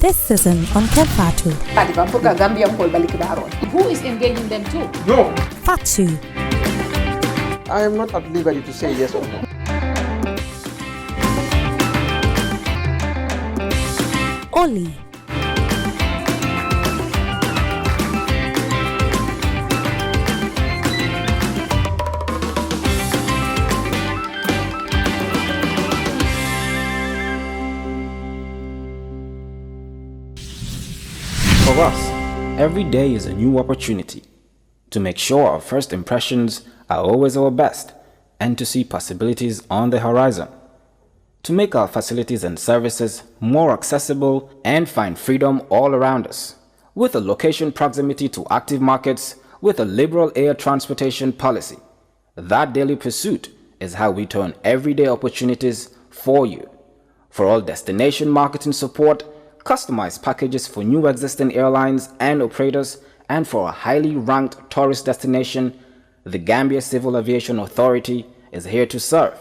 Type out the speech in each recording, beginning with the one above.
This season on Kerr Fatou. Who is engaging them too? No. Fatou. I am not at liberty to say yes or no. Oli. For us, every day is a new opportunity to make sure our first impressions are always our best and to see possibilities on the horizon, to make our facilities and services more accessible and find freedom all around us. With a location proximity to active markets, with a liberal air transportation policy, that daily pursuit is how we turn everyday opportunities for you. For all destination marketing support, customized packages for new existing airlines and operators, and for a highly ranked tourist destination, the Gambia Civil Aviation Authority is here to serve.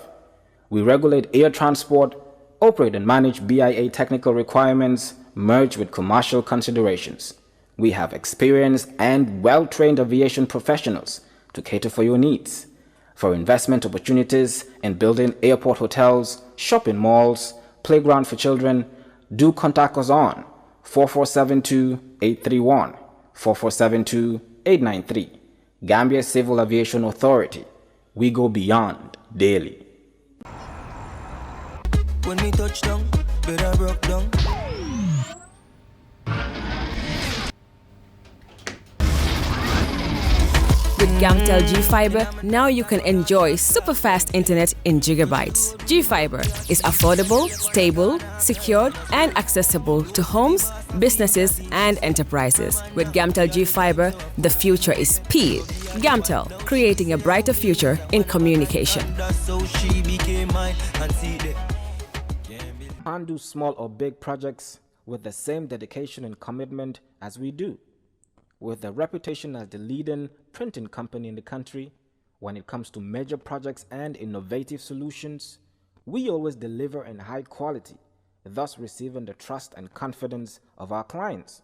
We regulate air transport, operate and manage BIA technical requirements merged with commercial considerations. We have experienced and well-trained aviation professionals to cater for your needs. For investment opportunities in building airport hotels, shopping malls, playground for children, do contact us on 4472-831, 4472-893. Gambia Civil Aviation Authority. We go beyond daily. When we touch down, better broke down. With Gamtel G-Fiber, now you can enjoy super fast internet in gigabytes. G-Fiber is affordable, stable, secured, and accessible to homes, businesses, and enterprises. With Gamtel G-Fiber, the future is speed. Gamtel, creating a brighter future in communication. And do small or big projects with the same dedication and commitment as we do. With a reputation as the leading printing company in the country, when it comes to major projects and innovative solutions, we always deliver in high quality, thus receiving the trust and confidence of our clients.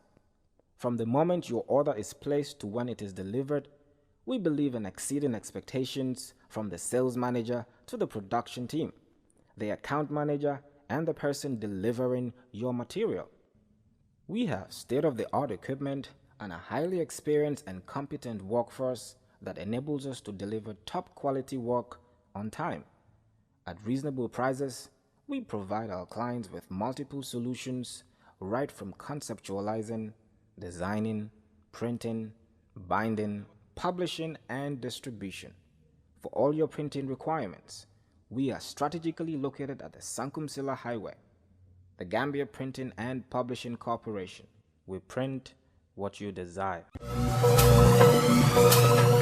From the moment your order is placed to when it is delivered, we believe in exceeding expectations from the sales manager to the production team, the account manager, and the person delivering your material. We have state-of-the-art equipment and a highly experienced and competent workforce that enables us to deliver top quality work on time. At reasonable prices, we provide our clients with multiple solutions right from conceptualizing, designing, printing, binding, publishing, and distribution. For all your printing requirements, we are strategically located at the Sankumsila Highway, the Gambia Printing and Publishing Corporation. We print what you desire.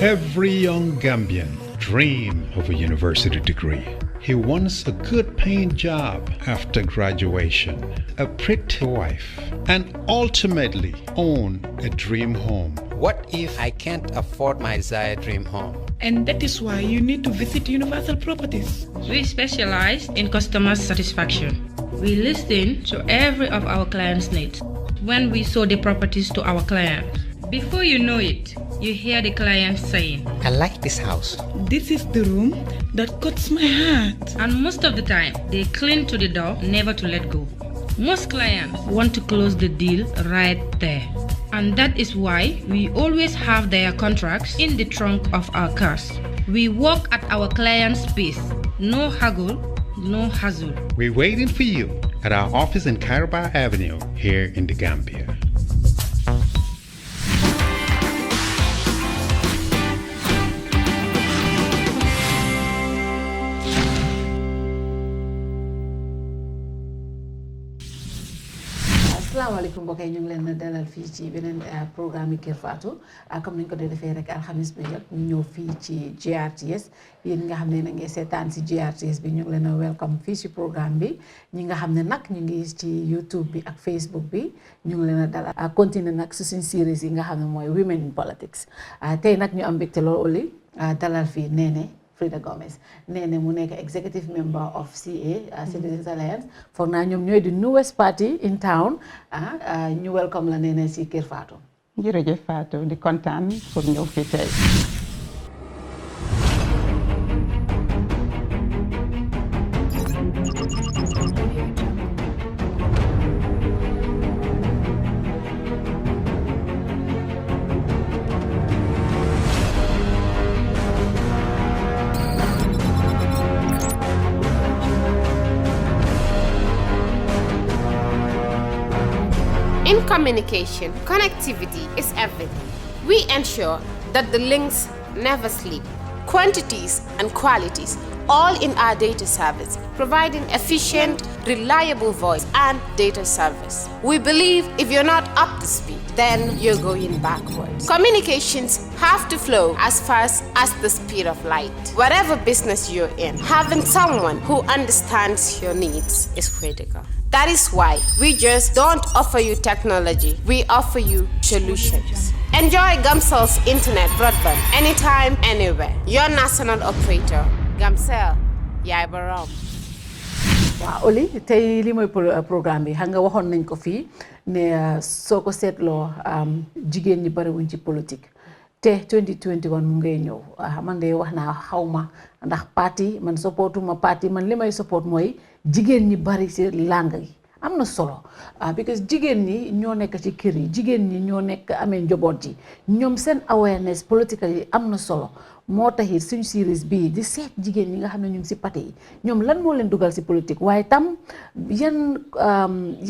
Every young Gambian dreams of a university degree. He wants a good paying job after graduation, a pretty wife, and ultimately own a dream home. What if I can't afford my desired dream home? And that is why you need to visit Universal Properties. We specialize in customer satisfaction. We listen to every of our clients' needs when we show the properties to our clients. Before you know it, you hear the client saying, I like this house. This is the room that cuts my heart. And most of the time, they cling to the door, never to let go. Most clients want to close the deal right there. And that is why we always have their contracts in the trunk of our cars. We work at our client's pace. No haggle, no hassle. We're waiting for you at our office in Caraba Avenue here in the Gambia. asalaamaaleykum mbokk yi ñu ngi leen dalal fii ci beneen programme Kerr Fatou comme ni ñu ko defee rek alxamis bi jot ñu ñëw fii ci GRTS yéen nga xam ne na ngeen seetaan si GRTS bi ñu ngi leen a welcome fii ci programme bi ñi nga xam ne nag ñu ngi ci YouTube bi ak Facebook bi ñu ngi leen a dalal continuer nag su suñ series yi nga xam ne mooy Women in Politics tey nag ñu am mbégte loolu Oli dalal fii Nenneh Freda Gomez Nenneh mu nekk executive member of CA Citizens Alliance foog naa ñoom ñooy di newest party in town ñu welcome la Nenneh si Kerr Fatou. jërëjëf Fatou di kontaan pour ñëw fii tey. In communication, connectivity is everything. We ensure that the links never sleep. Quantities and qualities, all in our data service, providing efficient, reliable voice and data service. We believe if you're not up to speed, then you're going backwards. Communications have to flow as fast as the speed of light. Whatever business you're in, having someone who understands your needs is critical. That is why we just don't offer you technology, we offer you solutions. Enjoy Gamcel's internet broadband anytime, anywhere. Your national operator, Gamcel, yaay borom. waaw Oli tey li mooy programme bi xam nga waxoon nañ ko fii ne soo ko seetloo jigéen ñi bari wuñ ci politique te 2021 mu ngay ñëw man de wax naa xawma ndax parti man supportuma parti man li may support mooy jigéen ñi bari ci langue yi am na solo because jigéen ñi ñoo nekk ci kër yi jigéen ñi ñoo nekk amee njaboot yi ñoom seen awareness political yi am na solo moo taxit suñu series bii di seet jigéen ñi nga xam ne ñu ngi si parti yi ñoom lan moo leen dugal si politique waaye tam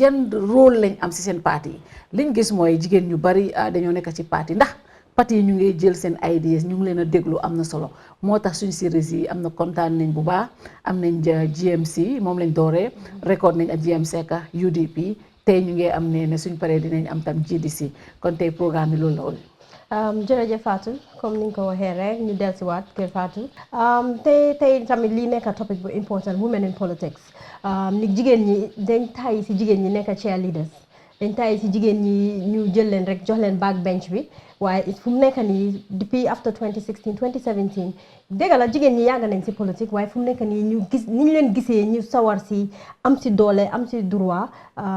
yan rôle lañ am si seen parti yi liñ gis mooy jigéen ñu bari dañoo nekk ci parti ndax parti yi ñu ngi jël seen ideas ñu ngi leen a déglu am na solo moo tax suñu series yi am na kontaan nañ bu baax am nañ GMC moom lañ dooree record nañ ak GMC ka UDP tey ñu ngi am ne suñ paree dinañ am tam GDC kon tey programme bi loolu la woon. jërëjëf Fatou comme ni nga ko waxee rek ñu dellusiwaat Kerr Fatou tey tamit lii nekk topic bu important women in politics ni jigéen ñi dañ tàyyi si jigéen ñi nekk cheerleaders dañ tàyyi si jigéen ñi ñu jël leen rek jox leen backbench bi waaye fu mu nekk nii depuis after 2016 2017 dégg la jigéen ñi yàgg nañ si politique waaye fu mu nekk nii ñu gis ni ñu leen gisee ñu sawar si am si doole am si droit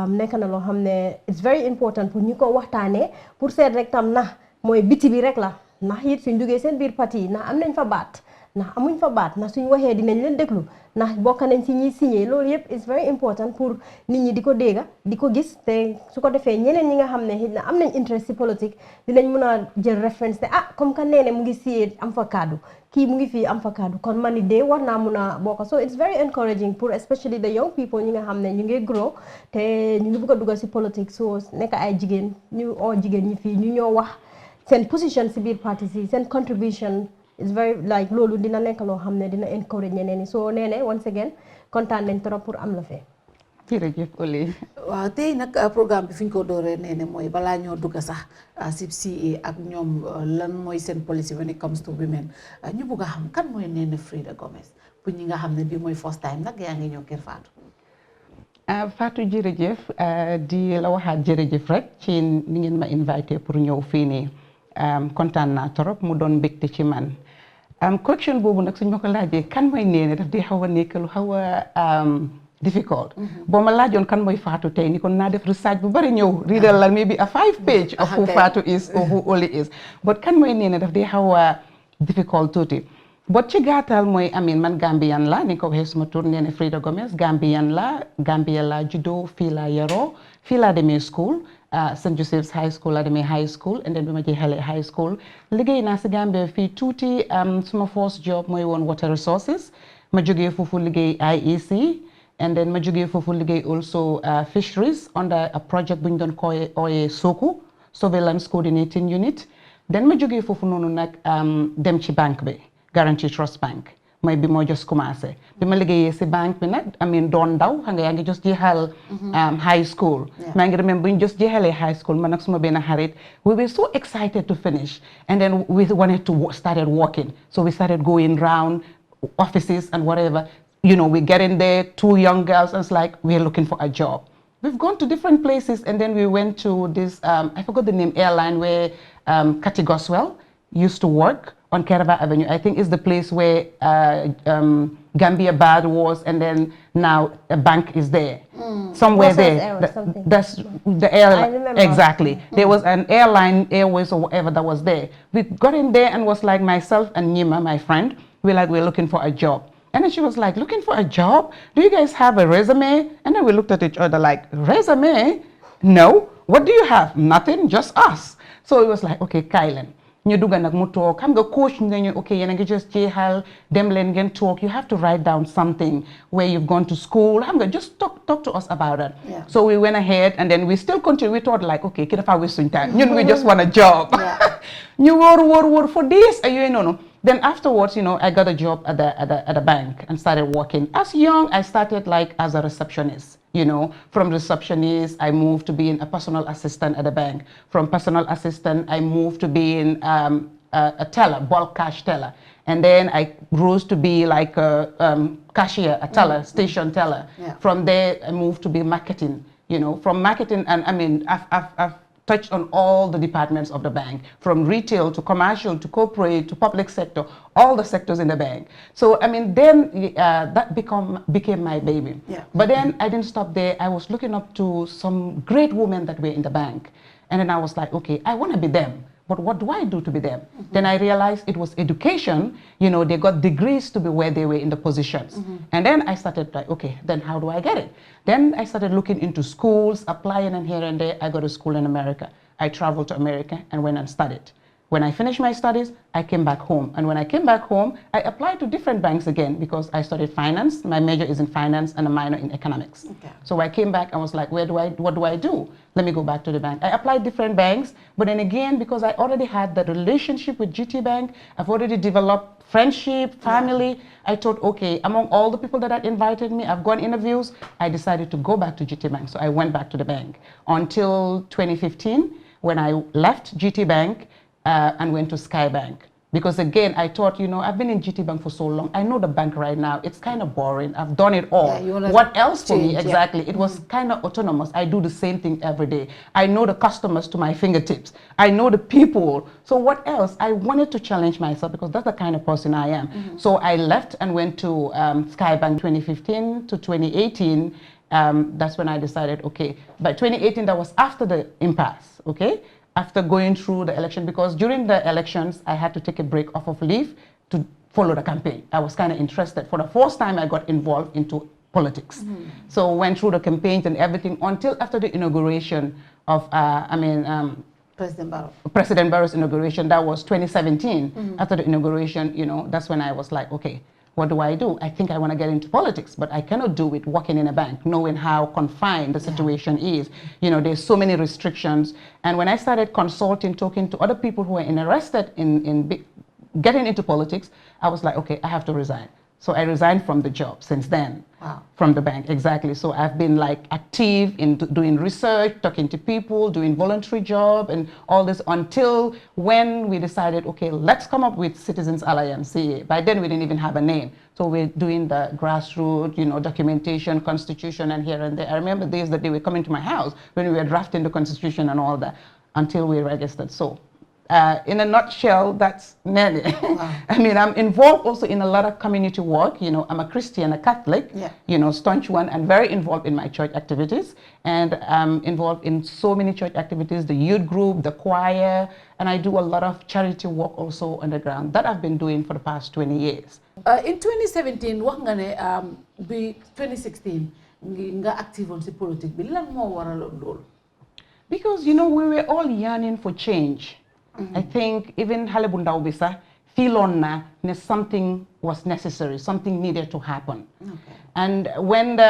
nekk na loo xam ne it's very important pour ñu ko waxtaanee pour seet rek tam na mooy biti bi rek la ndax it suñ duggee seen biir parti yi ndax am nañ fa baat ndax amuñ fa baat ndax suñ waxee dinañ leen déglu ndax bokk nañ si ñuy signé loolu yëpp is very important pour nit ñi di ko dégga di ko gis te su ko defee ñeneen ñi nga xam ne na am nañ interest si politique dinañ mën a jël référence ne comme que Nenneh mu ngi siyee am fa kaddu kii mu ngi fii am fa kaddu kon man ni de war naa mun a bokk so it's very encouraging pour especially the young people ñi nga xam ne ñu ngi grow te ñu ngi bëgg a dugal si politique so nekk ay jigéen ñu oo jigéen ñi fii ñu ñoo wax seen position si biir parti si seen contribution is very like loolu dina nekk loo xam ne dina encourage ñeneen ñi soo Nenneh once again kontaan nañ trop pour am la fee. jërëjëf Oli. waaw tey nag programme bi fi ñu ko dooree Nenneh mooy balaa ñoo dugg sax si CA ak ñoom lan mooy seen policy when it comes to women ñu bëgg a xam kan mooy Nenneh Freda Gomez pour ñi nga xam ne bii mooy first time nag yaa ngi ñëw Kerr Fatou. Fatou jërëjëf di la waxaat jërëjëf rek ci ni ngeen ma invité pour ñëw fii nii. kontaan naa trop mu doon mbégte ci man question boobu nag suñ ma ko laajee kan mooy Nenneh daf di xaw a nekk lu xaw a difficult boo ma laajoon kan mooy Fatou tey ni kon naa def research bu bari ñëw readal la maybe a 5 page of who Fatou is or who Oli is but kan mooy Nenneh daf di xaw a difficult tuuti but ci gàttal mooy amin man Gambian la ni ko waxee suma tur Nenneh Freda Gomez Gambian la Gambia la juddoo fii la yaroo fii la demee school St. Joseph's High School la demee high school and then bi ma jeexalee high school liggéey naa si Gambia fii tuuti suma first job mooy woon water resources ma jógee foofu liggéey IEC and then ma jógee foofu liggéey also fisheries under a project bu ñu doon ooyee SOKU surveillance coordinating unit then ma jógee foofu noonu nag dem ci banque bi Guarantee Trust Bank mooy bi moo just commencé bi ma liggéeyee si banque bi nag amin doon ndaw xam nga yaa ngi just jeexal high school maa ngi remember bu ñu just jeexalee high school man nag suma benn xarit we were so excited to finish and then we wanted to started working so we started going round offices and whatever you know we get in there 2 young girls and it's like we're looking for a job we've gone to different places and then we went to this I forgot the name airline where Cathy Goswell used to work on Kerba Avenue. I think is the place where Gambia Bad was, and then now a bank is there. Somewhere there. That's the airline. Exactly. There was an airline, Airways or whatever that was there. We got in there and was like myself and Nima, my friend, we're looking for a job. And then she was like, looking for a job? Do you guys have a resume? And then we looked at each other like, resume? No. What do you have? Nothing, just us. So it was like, okay, Kylan. ñu dugga nag mu toog xam nga coach nañu okay yéen a ngi just jeexal dem leen ngeen talk. You have to write down something where you've gone to school xam nga just talk to us about it. So we went ahead and then we still continue. We thought like okay ki dafa waste suñ time ñun we just want a job. ñu wóor for this yooyu noonu. Then afterwards, you know, I got a job at a bank and started working. As young, I started like as a receptionist. You know, from receptionist, I moved to being a personal assistant at the bank. From personal assistant, I moved to being a teller, bulk cash teller. And then I rose to be like a cashier, a teller, station teller. From there, I moved to be marketing. You know, from marketing, and I mean, I've touched on all the departments of the bank, from retail to commercial to corporate to public sector, all the sectors in the bank. So, I mean, then that became my baby. But then I didn't stop there. I was looking up to some great women that were in the bank. And then I was like, okay, I want to be them. But what do I do to be them? Then I realized it was education. You know, they got degrees to be where they were in the positions. And then I started like, okay, then how do I get it? Then I started looking into schools, applying, and here and there. I got a school in America. I traveled to America and went and studied. When I finished my studies, I came back home. And when I came back home, I applied to different banks again because I studied finance. My major is in finance and a minor in economics. So I came back and was like, what do I do? Let me go back to the bank. I applied different banks, but then again, because I already had that relationship with GT Bank, I've already developed friendship, family. I thought, okay, among all the people that had invited me, I've gone interviews, I decided to go back to GT Bank. So I went back to the bank until 2015 when I left GT Bank and went to Skybank. Because again, I thought, you know, I've been in GT Bank for so long. I know the bank right now. It's kind of boring. I've done it all. What else for me? Exactly. It was kind of autonomous. I do the same thing every day. I know the customers to my fingertips. I know the people. So what else? I wanted to challenge myself because that's the kind of person I am. So I left and went to Skybank 2015 to 2018. That's when I decided, okay, by 2018, that was after the impasse, okay? After going through the election, because during the elections, I had to take a break off of leave to follow the campaign. I was kind of interested. For the first time, I got involved into politics. So went through the campaigns and everything until after the inauguration of, President Barrow's inauguration. That was 2017. After the inauguration, you know, that's when I was like, okay, what do? I think I want to get into politics, but I cannot do it working in a bank, knowing how confined the situation is. You know, there's so many restrictions. And when I started consulting, talking to other people who were interested in getting into politics, I was like, okay, I have to resign. So I resigned from the job since then. From the bank, exactly. So I've been like active in doing research, talking to people, doing voluntary job and all this until when we decided, okay, let's come up with Citizens Alliance, CA. By then we didn't even have a name. So we're doing the grassroots, you know, documentation, constitution and here and there. I remember days that they were coming to my house when we were drafting the constitution and all that until we registered. So in a nutshell, that's Nenneh. I mean, I'm involved also in a lot of community work. You know, I'm a Christian, a Catholic, you know, staunch one, and very involved in my church activities. And I'm involved in so many church activities, the youth group, the choir, and I do a lot of charity work also on the ground that I've been doing for the past 20 years. In 2017, wax nga ne bi 2016 nga active on si politique bi lan moo waraloon loolu? Because, you know, we were all yearning for change. I think even xale bu ndaw bi sax feeloon na ne something was necessary, something needed to happen. And when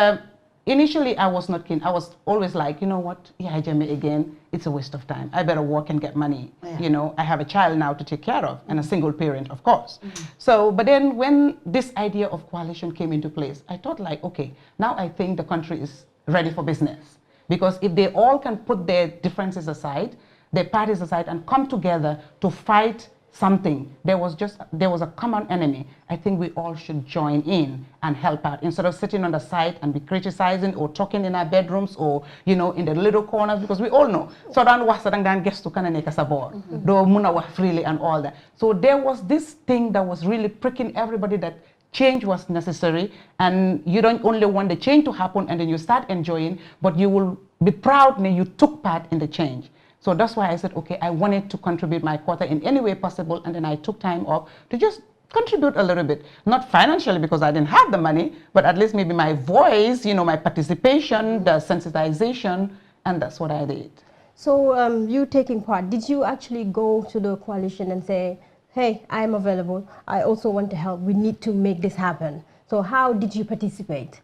initially I was not keen, I was always like, you know what, yeah, Jamie again, it's a waste of time. I better work and get money. You know, I have a child now to take care of and a single parent, of course. So, but then when this idea of coalition came into place, I thought like, okay, now I think the country is ready for business. Because if they all can put their differences aside, their parties aside and come together to fight something. There was a common enemy. I think we all should join in and help out instead of sitting on the side and be criticizing or talking in our bedrooms or in the little corners, because we all know so dan wax sa dang dan gestu kana nek sa bor do muna wax freely and all that. So there was this thing that was really pricking everybody that change was necessary, and you don't only want the change to happen and then you start enjoying, but you will be proud that you took part in the change. So that's why I said, okay, I wanted to contribute my quota in any way possible, and then I took time off to just contribute a little bit. Not financially because I didn't have the money, but at least maybe my voice, my participation, the sensitization, and that's what I did. So you taking part, did you actually go to the coalition and say, hey, I'm available, I also want to help, we need to make this happen? So how did you participate?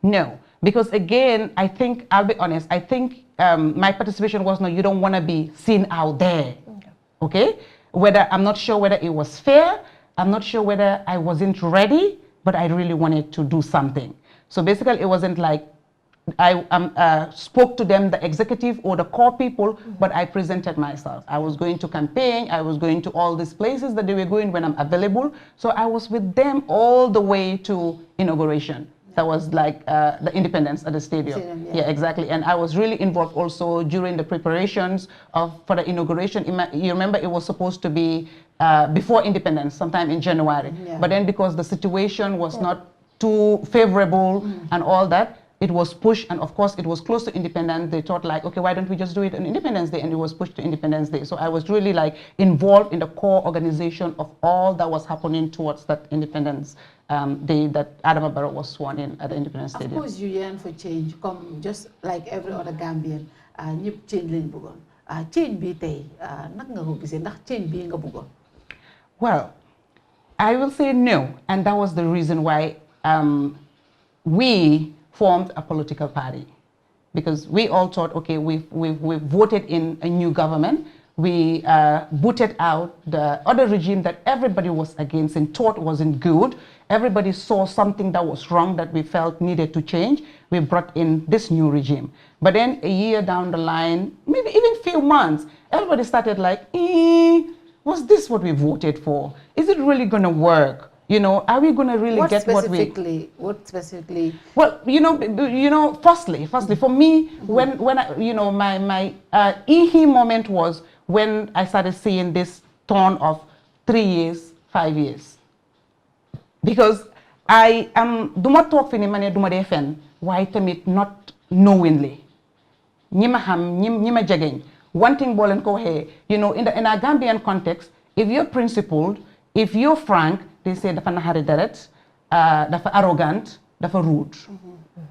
No, because again, I think, I'll be honest, I think my participation was, no, you don't want to be seen out there, okay? I'm not sure whether it was fair, I'm not sure whether I wasn't ready, but I really wanted to do something. So basically, it wasn't like I spoke to them, the executive or the core people, but I presented myself. I was going to campaign, I was going to all these places that they were going when I'm available. So I was with them all the way to inauguration. That was like the independence at the stadium. Yeah, exactly. And I was really involved also during the preparations for the inauguration. You remember it was supposed to be before independence, sometime in January. But then because the situation was not too favorable and all that, it was pushed, and of course it was close to independence. They thought like, okay, why don't we just do it on Independence Day? And it was pushed to Independence Day. So I was really like involved in the core organization of all that was happening towards that Independence Day that Adama Barrow was sworn in at the Independence Stadium. Of course you yearn for change, come just like every other Gambian, ñëpp change lañ bëggoon. Change bi tey naka nga ko gisee ndax change bi nga bëggoon? Well, I will say no, and that was the reason why we formed a political party, because we all thought, okay, we voted in a new government. We booted out the other regime that everybody was against and thought wasn't good. Everybody saw something that was wrong that we felt needed to change. We brought in this new regime. But then a year down the line, maybe even a few months, everybody started like, was this what we voted for? Is it really going to work? Are we going to really get what we... What specifically? Well, firstly, for me, when I, my EHE moment was when I started seeing this turn of 3 years, 5 years. Because I am, duma talk fini mane duma defen, why tamit not knowingly. Nyima ham, nyima jageng. One thing bolen ko he, in a Gambian context, if you're principled, if you're frank, they say dafa nahari deret, dafa arrogant, dafa rude.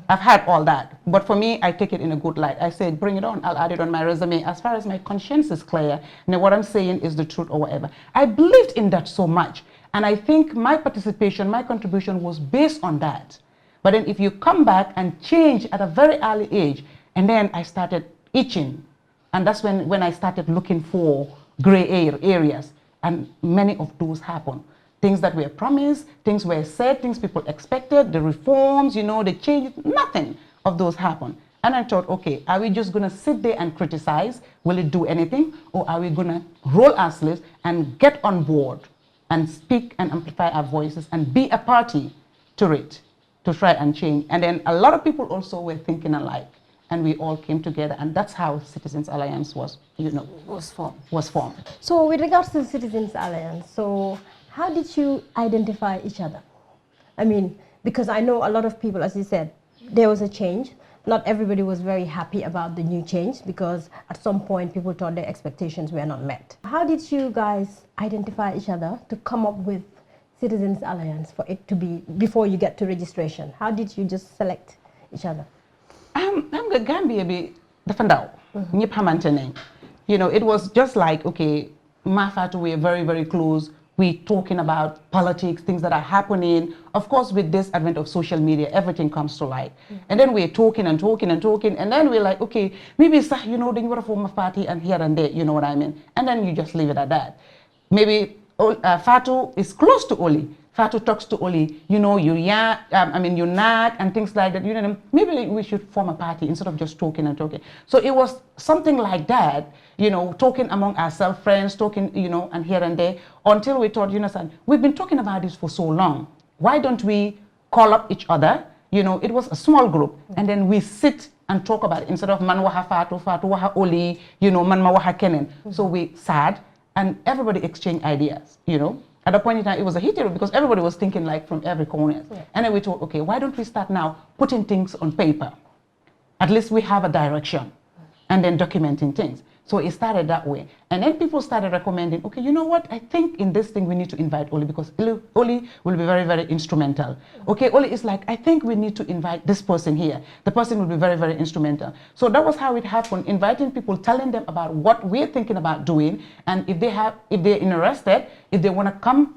I've had all that, but for me, I take it in a good light. I say, bring it on, I'll add it on my resume. As far as my conscience is clear, and what I'm saying is the truth or whatever. I believed in that so much, and I think my participation, my contribution was based on that. But then if you come back and change at a very early age, and then I started itching, and that's when I started looking for gray areas, and many of those happen. Things that were promised, things were said, things people expected, the reforms, the change, nothing of those happened. And I thought, okay, are we just gonna sit there and criticize? Will it do anything? Or are we gonna roll our sleeves and get on board and speak and amplify our voices and be a party to it, to try and change? And then a lot of people also were thinking alike, and we all came together, and that's how Citizens Alliance was formed. So with regards to the Citizens Alliance, so how did you identify each other? I mean, because I know a lot of people, as you said, there was a change. Not everybody was very happy about the new change because at some point people thought their expectations were not met. How did you guys identify each other to come up with Citizens Alliance for it to be, before you get to registration? How did you just select each other? I'm the Gambia be the Fandao. It was just like, okay, Mafatu, we're very, very close. We're talking about politics, things that are happening. Of course, with this advent of social media, everything comes to light. And then we're talking and talking and talking. And then we're like, okay, maybe, then you want to form a party and here and there, you know what I mean? And then you just leave it at that. Maybe Fatou is close to Oli. Fatou talks to Oli, you know, you nag and things like that. You know, maybe we should form a party instead of just talking and talking. So it was something like that, you know, talking among ourselves, friends, talking, you know, and here and there, until we thought, you know, son, we've been talking about this for so long. Why don't we call up each other? You know, it was a small group, and then we sit and talk about it instead of man waha Fatou, Fatou waha Oli, you know, man ma waha Kenen. So we sat and everybody exchanged ideas, you know. At a point in time, it was a heated because everybody was thinking like from every corner. Yeah. And then we thought, okay, why don't we start now putting things on paper? At least we have a direction, and then documenting things. So it started that way. And then people started recommending, okay, you know what? I think in this thing we need to invite Oli because Oli will be very, very instrumental. Okay, Oli is like, I think we need to invite this person here. The person will be very, very instrumental. So that was how it happened, inviting people, telling them about what we're thinking about doing. And if they're interested, if they want to come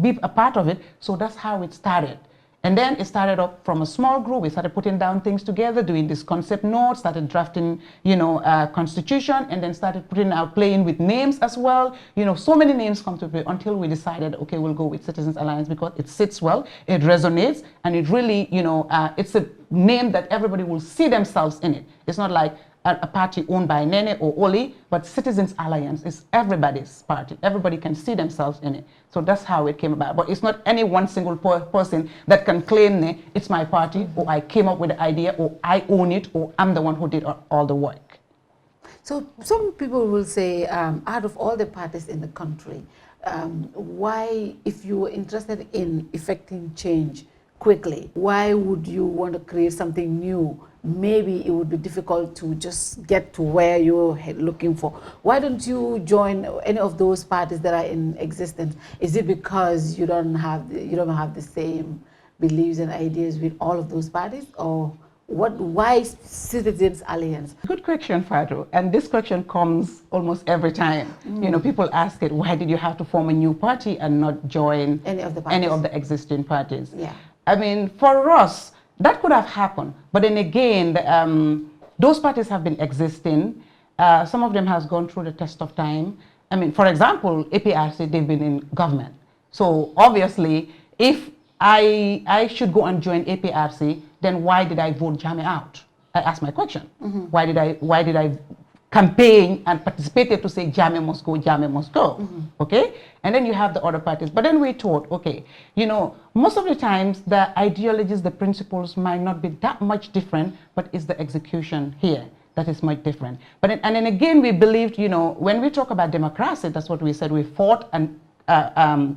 be a part of it. So that's how it started. And then it started up from a small group. We started putting down things together, doing this concept notes, started drafting, you know, constitution, and then started putting out, playing with names as well. You know, so many names come to play until we decided, okay, we'll go with Citizens Alliance because it sits well, it resonates, and it really, you know, it's a name that everybody will see themselves in it. It's not like a party owned by Nenneh or Oli, but Citizens Alliance is everybody's party. Everybody can see themselves in it. So that's how it came about. But it's not any one single person that can claim it's my party, or I came up with the idea, or I own it, or I'm the one who did all the work. So some people will say, out of all the parties in the country, why, if you were interested in effecting change quickly, why would you want to create something new? Maybe it would be difficult to just get to where you're looking for. Why don't you join any of those parties that are in existence? Is it because you don't have the same beliefs and ideas with all of those parties, or what? Why Citizens Alliance? Good question, Fatou. And this question comes almost every time. You know, people ask it, why did you have to form a new party and not join any of the existing parties? Yeah. I mean, for us, that could have happened, but then again, those parties have been existing. Some of them has gone through the test of time. I mean, for example, APRC, they've been in government. So obviously, if I should go and join APRC, then why did I vote Jammeh out? I asked my question. Why did I campaign and participated to say Jammeh must go, Jammeh must go, okay? And then you have the other parties. But then we thought, okay, you know, most of the times the ideologies, the principles might not be that much different, but it's the execution here that is much different. But and then again, we believed, you know, when we talk about democracy, that's what we said, we fought and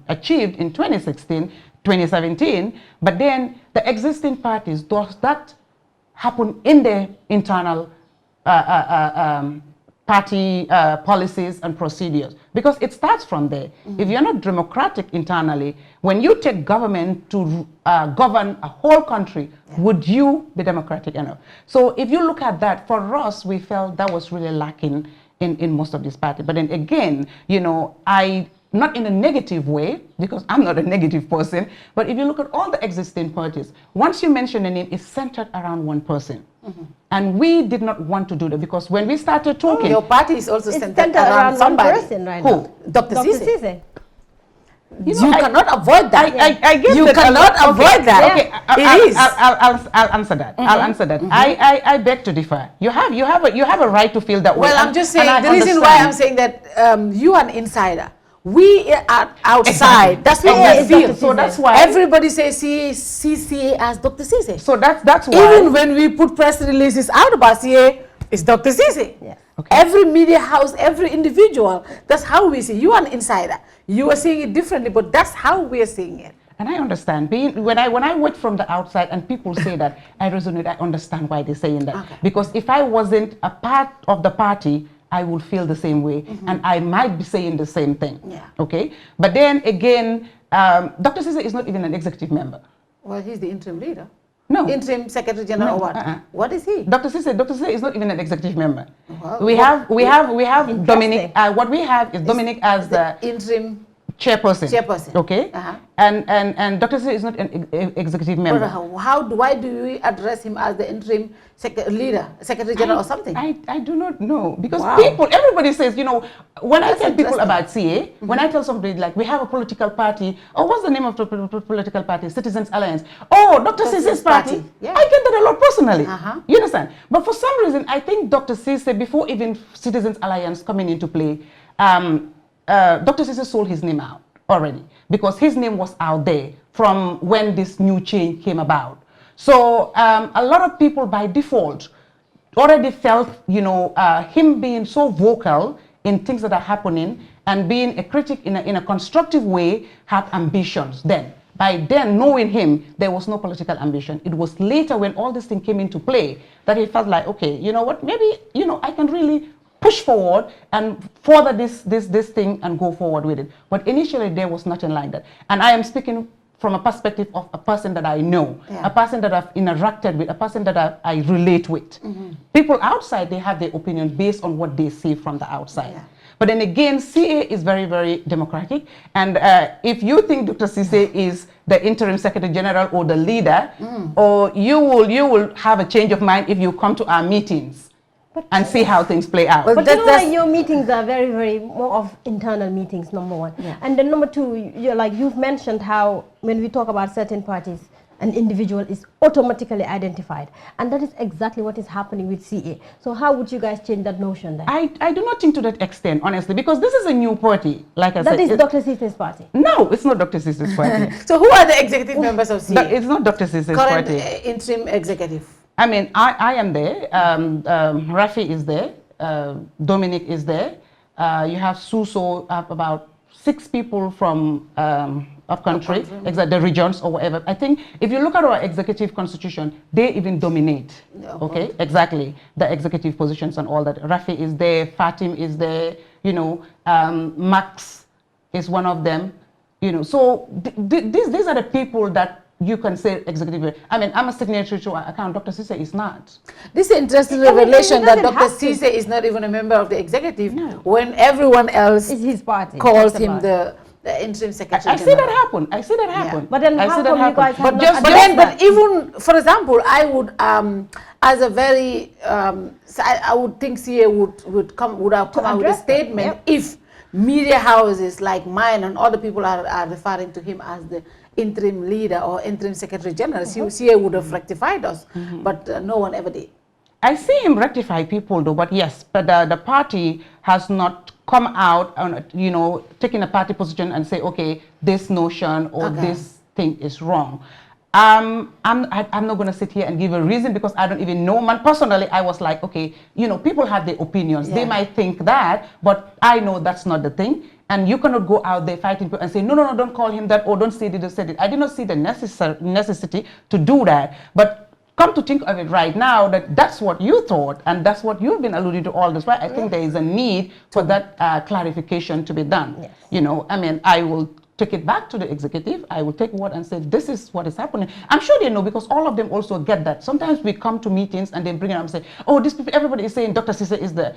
achieved in 2016, 2017, but then the existing parties, does that happen in their internal party policies and procedures, because it starts from there. If you're not democratic internally, when you take government to govern a whole country, would you be democratic enough? So if you look at that, for us, we felt that was really lacking in most of these parties. But then again, you know, not in a negative way, because I'm not a negative person, but if you look at all the existing parties, once you mention a name, it's centered around one person. And we did not want to do that, because when we started talking... Your party is also centered around somebody. One person right Who? now. Dr. Cisse. You cannot avoid that. I guess you cannot avoid that. Okay, I'll answer that. I'll answer that. I beg to differ. You have a right to feel that way. Well, I'm just saying, the reason why I'm saying that you are an insider. We are outside. That's what we feel. So that's why everybody says CCA as Dr. Cisse. So that's why even when we put press releases out about CA, it's Dr. Cisse. Yes. Okay. Every media house, every individual, that's how we see. You are an insider. You are seeing it differently, but that's how we are seeing it. And I understand. When I watch from the outside and people say that, I resonate. I understand why they're saying that. Okay. Because if I wasn't a part of the party, I will feel the same way, and I might be saying the same thing. Yeah. Okay. But then again, Dr. Cisse is not even an executive member. Well, he's the interim leader. No. Interim Secretary General or what? What is he? Dr. Cisse is not even an executive member. Well, we have Dominic. What we have is Dominic as the interim chairperson. Chairperson. Okay. And Dr. Cisse is not an executive member. But why do you address him as the interim secretary general or something? I do not know, because everybody says, you know, when I tell people about CA, when I tell somebody like we have a political party, or what's the name of the political party? Citizens Alliance. Oh, Dr. Cisse's party. Yeah. I get that a lot personally. You understand? But for some reason, I think Dr. Cisse, before even Citizens Alliance coming into play, Dr. Cisse sold his name out already, because his name was out there from when this new change came about. So a lot of people by default already felt, you know, him being so vocal in things that are happening and being a critic in a constructive way had ambitions then. By then, knowing him, there was no political ambition. It was later when all this thing came into play that he felt like, okay, you know what, maybe, you know, I can really push forward and further this thing and go forward with it. But initially, there was nothing like that. And I am speaking from a perspective of a person that I know, a person that I've interacted with, a person that I relate with. People outside, they have their opinion based on what they see from the outside. But then again, CA is very, very democratic. And if you think Dr. Cisse is the interim secretary general or the leader, or you will have a change of mind if you come to our meetings and see how things play out. But you know, like, your meetings are very, very more of internal meetings, number one. And then number two, you've mentioned how when we talk about certain parties, an individual is automatically identified. And that is exactly what is happening with CA. So how would you guys change that notion then? I do not think to that extent, honestly, because this is a new party, like I said. That is Dr. Cisse's party? No, it's not Dr. Cisse's party. So who are the executive members of CA? It's not Dr. Cisse's party. Current interim executive. I mean, I am there, Rafi is there, Dominic is there, you have Suso, about 6 people from upcountry, the regions or whatever. I think if you look at our executive constitution, they even dominate, okay, exactly, the executive positions and all that. Rafi is there, Fatim is there, you know, Max is one of them, you know. So these are the people that you can say executive. I mean, I'm a signatory to our account. Dr. Cisse is not. This is interesting revelation that Dr. Cisse is not even a member of the executive when everyone else is his party calls him the interim secretary. I see that happen. I see that happen. But then how come you guys have but even, for example, I would, as a very, I would think CA would have come out with a statement if media houses like mine and other people are referring to him as the interim leader or interim secretary general. CA would have rectified us, but no one ever did. I see him rectify people though, but yes, but the party has not come out and, you know, taking a party position and say, okay, this notion or this thing is wrong. I'm not going to sit here and give a reason because I don't even know. Man, personally, I was like, okay, you know, people have their opinions. They might think that, but I know that's not the thing. And you cannot go out there fighting people and say, no, don't call him that, or don't say it, don't say it. I did not see the necessity to do that. But come to think of it right now, that's what you thought, and that's what you've been alluding to all this while. I think there is a need for that clarification to be done. You know, I mean, I will take it back to the executive. I will take word and say, this is what is happening. I'm sure they know because all of them also get that. Sometimes we come to meetings and they bring it up and say, oh, these people, everybody is saying Dr. Cisse is the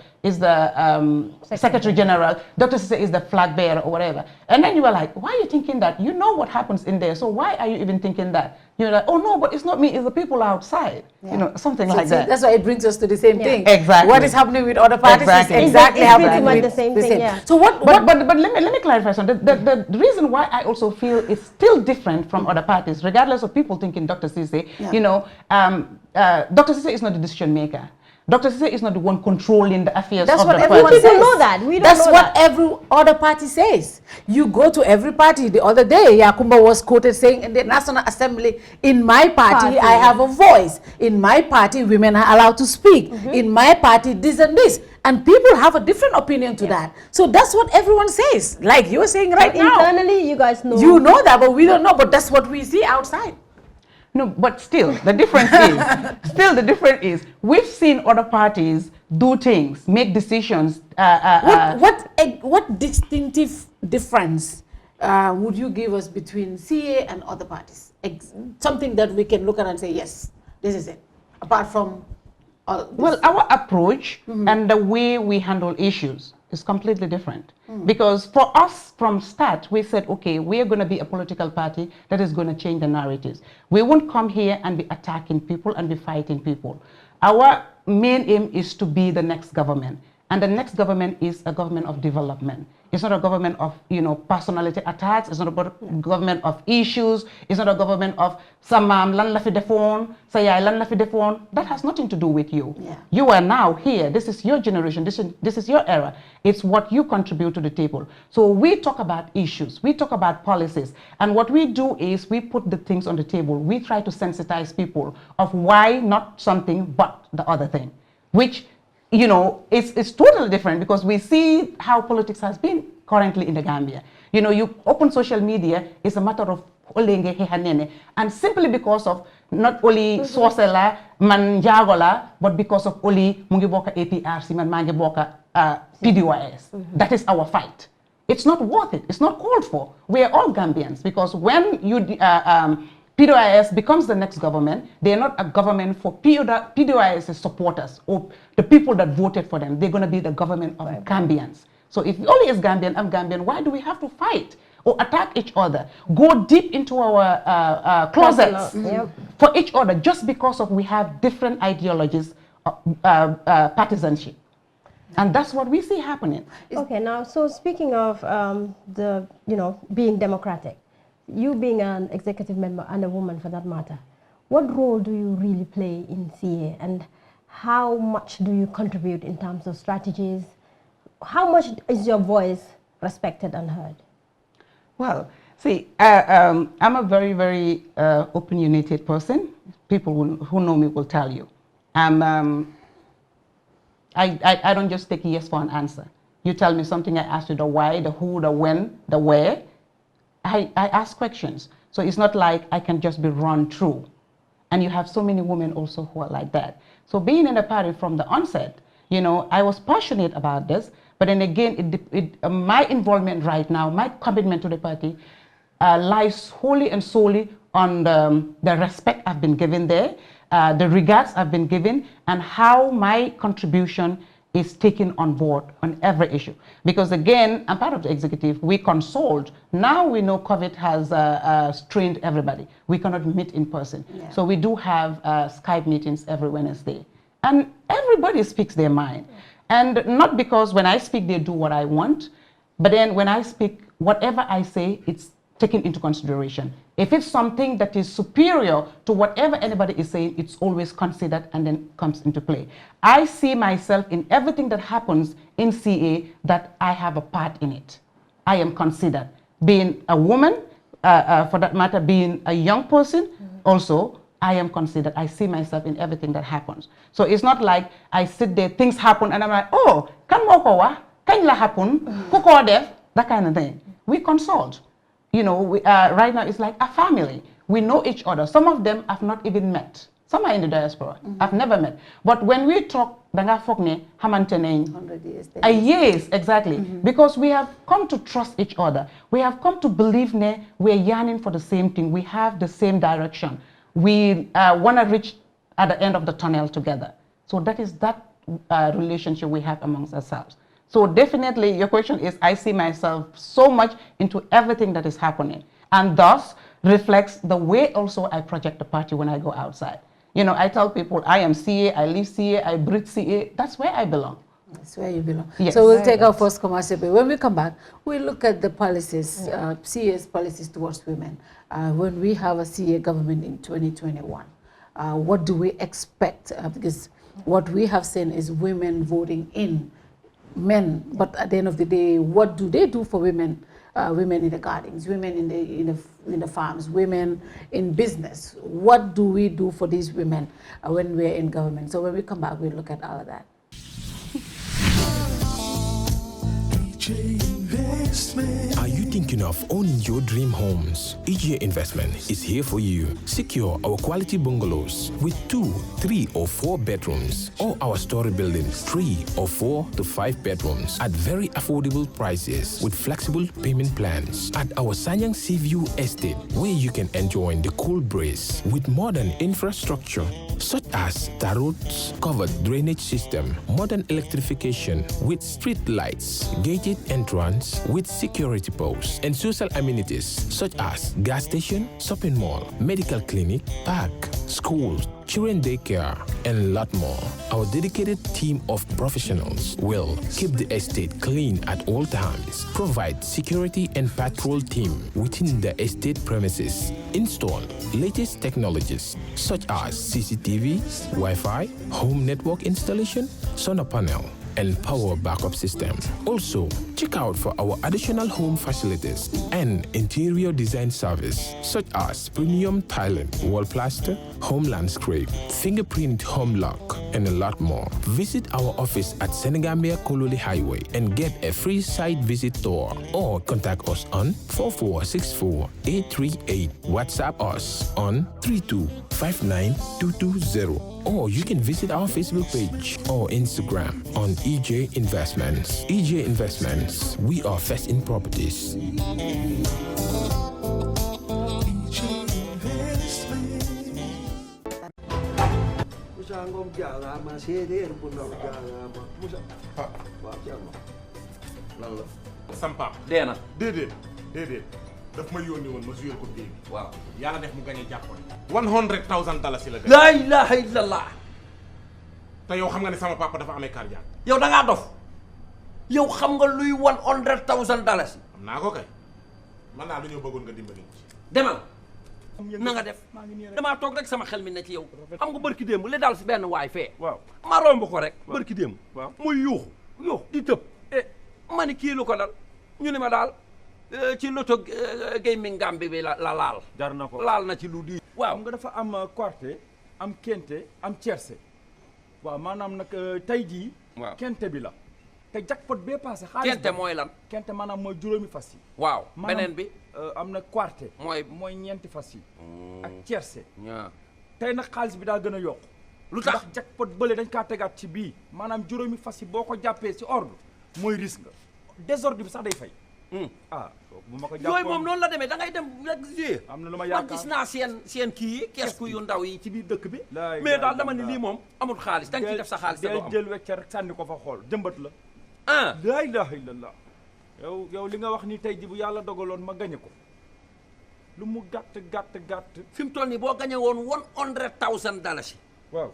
Secretary General, Dr. Cisse is the flag bearer or whatever. And then you are like, why are you thinking that? You know what happens in there, so why are you even thinking that? You're like, oh no, but it's not me, it's the people outside. You know, something like that. That's why it brings us to the same thing. Exactly. What is happening with other parties is exactly happening with the same thing. So but let me clarify something. The reason why I also feel it's still different from other parties, regardless of people thinking Dr. Cisse, you know, Dr. Cisse is not the decision maker. Dr. Cisse is not the one controlling the affairs of the party. Everyone says. Know that. We don't That's know what that. every other party says. You go to every party. The other day, Yakumba was quoted saying, in the National Assembly, in my party, I have a voice. In my party, women are allowed to speak. In my party, this and this. And people have a different opinion to that. So that's what everyone says. Like you were saying right now. Internally, you guys know. You know that, but we don't know. But that's what we see outside. No, but still, the difference is, we've seen other parties do things, make decisions. What distinctive difference would you give us between CA and other parties? Something that we can look at and say, yes, this is it. Apart from well, our approach and the way we handle issues. is completely different. Because for us from start, we said, okay, we are going to be a political party that is going to change the narratives. We won't come here and be attacking people and be fighting people. Our main aim is to be the next government. And the next government is a government of development. It's not a government of, personality attacks. It's not a government of issues. It's not a government of samam lan la fi defon, sayay lan la fi defon. That has nothing to do with you. Yeah. You are now here. This is your generation. This is your era. It's what you contribute to the table. So we talk about issues. We talk about policies. And what we do is we put the things on the table. We try to sensitize people of why not something but the other thing, which it's totally different because we see how politics has been currently in the Gambia. You open social media, it's a matter of olenge heha Nenneh, and simply because of not only Sosela, man Jagola, but because of Oli mungi boka APRC, man mangi boka PDYS. That is our fight. It's not worth it. It's not called for. We are all Gambians because when PDYS becomes the next government, they are not a government for PDYS supporters or the people that voted for them. They're going to be the government of Gambians. So if Oli is Gambian, I'm Gambian, why do we have to fight or attack each other? Go deep into our closets for each other just because of we have different ideologies, partisanship. And that's what we see happening. Okay, now, so speaking of being democratic, you being an executive member and a woman for that matter, what role do you really play in CA and how much do you contribute in terms of strategies? How much is your voice respected and heard? Well, see, I'm a very, very opinionated person. People who know me will tell you. I don't just take yes for an answer. You tell me something, I ask you the why, the who, the when, the where. I ask questions. So it's not like I can just be run through. And you have so many women also who are like that. So being in the party from the onset, I was passionate about this. But then again, my involvement right now, my commitment to the party lies wholly and solely on the respect I've been given there, the regards I've been given, and how my contribution is taken on board on every issue. Because again, I'm part of the executive, we consult. Now we know COVID has strained everybody. We cannot meet in person. Yeah. So we do have Skype meetings every Wednesday. And everybody speaks their mind. And not because when I speak, they do what I want, but then when I speak, whatever I say, it's taken into consideration. If it's something that is superior to whatever anybody is saying, it's always considered and then comes into play. I see myself in everything that happens in CA that I have a part in it. I am considered. Being a woman, for that matter, being a young person, also, I am considered. I see myself in everything that happens. So it's not like I sit there, things happen, and I'm like, oh, kan mo ko wa? Kan la happen? Who ko def? That kind of thing. We consult. Right now it's like a family. We know each other. Some of them I've not even met. Some are in the diaspora. I've never met. But when we talk, danga fokne hamantene. 100 years. Yes, exactly. Because we have come to trust each other. We have come to believe we're yearning for the same thing. We have the same direction. We want to reach at the end of the tunnel together. So that is that relationship we have amongst ourselves. So definitely your question is, I see myself so much into everything that is happening, and thus reflects the way also I project the party when I go outside. I tell people I am CA, I live CA, I breathe CA. That's where I belong. That's where you belong. Yes. So we'll take our first commercial break. When we come back, we'll look at the policies, CA's policies towards women. When we have a CA government in 2021, what do we expect? Because what we have seen is women voting in men, but at the end of the day, what do they do for women? Women in the gardens, women in the farms, women in business. What do we do for these women when we're in government? So when we come back, we'll look at all of that. Are you thinking of owning your dream homes? EJ Investment is here for you. Secure our quality bungalows with 2, 3, or 4 bedrooms, or our story buildings, 3 or 4 to 5 bedrooms at very affordable prices with flexible payment plans at our Sanyang Seaview Estate, where you can enjoy the cool breeze with modern infrastructure, such as tar roads, covered drainage system, modern electrification with street lights, gated entrance with security posts, and social amenities such as gas station, shopping mall, medical clinic, park, schools, children daycare, and a lot more. Our dedicated team of professionals will keep the estate clean at all times, provide security and patrol team within the estate premises, install latest technologies such as CCTV, Wi-Fi, home network installation, solar panel, and power backup system. Also, check out for our additional home facilities and interior design service such as premium tiling, wall plaster, home landscape, fingerprint home lock, and a lot more. Visit our office at Senegambia Kololi Highway and get a free site visit tour, or contact us on 4464838. WhatsApp us on 3259220. Or you can visit our Facebook page or Instagram on EJ Investments. EJ Investments, we are first in properties. sam pap dee na déedéet daf ma yónni woon ma suyal ko bii bi waaw yàlla def mu gañe jàppoon $100,000 la laa ilaha illallah te yow xam nga ne sama papa dafa amee cardiaque yow da ngaa dof yow xam nga luy $100,000 am naa ko kay man naa dañoo bëggoon nga dimbali ci demal na nga def damaa toog rek sama xel mi ne ci yow xam nga bërki démb li daal si benn waay fee waaw ma romb ko rek bërki démb waaw muy yuuxu di tëb ma ni kii lu ko dal ñu ne ma daal ci loto gaming Gambie bi la laal jar na ko laal na ci lu di waaw nga dafa am quarté am kente am tiercé waaw maanaam nag tey jii kente bi la te jackpot bee passé xaalis kente mooy lan kente maanaam mooy juróomi fas yi waaw beneen bi am na quarté mooy ñeenti fas yi ak tiercé tey nag xaalis bi daa gën a yokk lu tax ndax jackpot bële dañ kaa tegaat ci bii maanaam juróomi fas yi boo ko jàppee ci ordre mooy risque nga désordre bi sax day fay bu ma ko jàppoon yooyu moom noonu la demee da ngay dem rek jiyee am na lu ma yaakaar man gis naa seen kii yi kees yu ndaw yi ci biir dëkk bi mais daal dama ni lii moom amul xaalis da nga ciy def sa xaalis da am jël wecce rek sànni ko fa xool jëmbat la laa ilaha illallah yow li nga wax ni tey ji bu yàlla dogaloon ma gañe ko lu mu gàtt fi mu toll nii boo gañe woon $100,000 waaw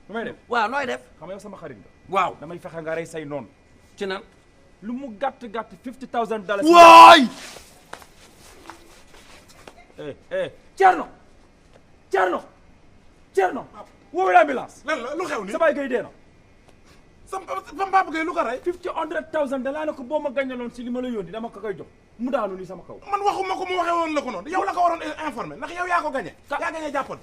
nu may def waaw nooy def xam nga yow sama xarit nga waaw damay fexe nga rey say noonu ci nan lu mu gàtt $50,000 waay Thierno woowee ambulance lan la lu xew ni sa baay gay dee na sama papa gay lu ko rey $100,000 dalaa ne ko boo ma gàññaloon si li ma la yónni dama ko koy jox mu daanu ni sama kaw man waxuma ko mu waxee woon la ko noonu yow la ko waroon informé ndax yow yaa ko gañe yaa gañe jàppoon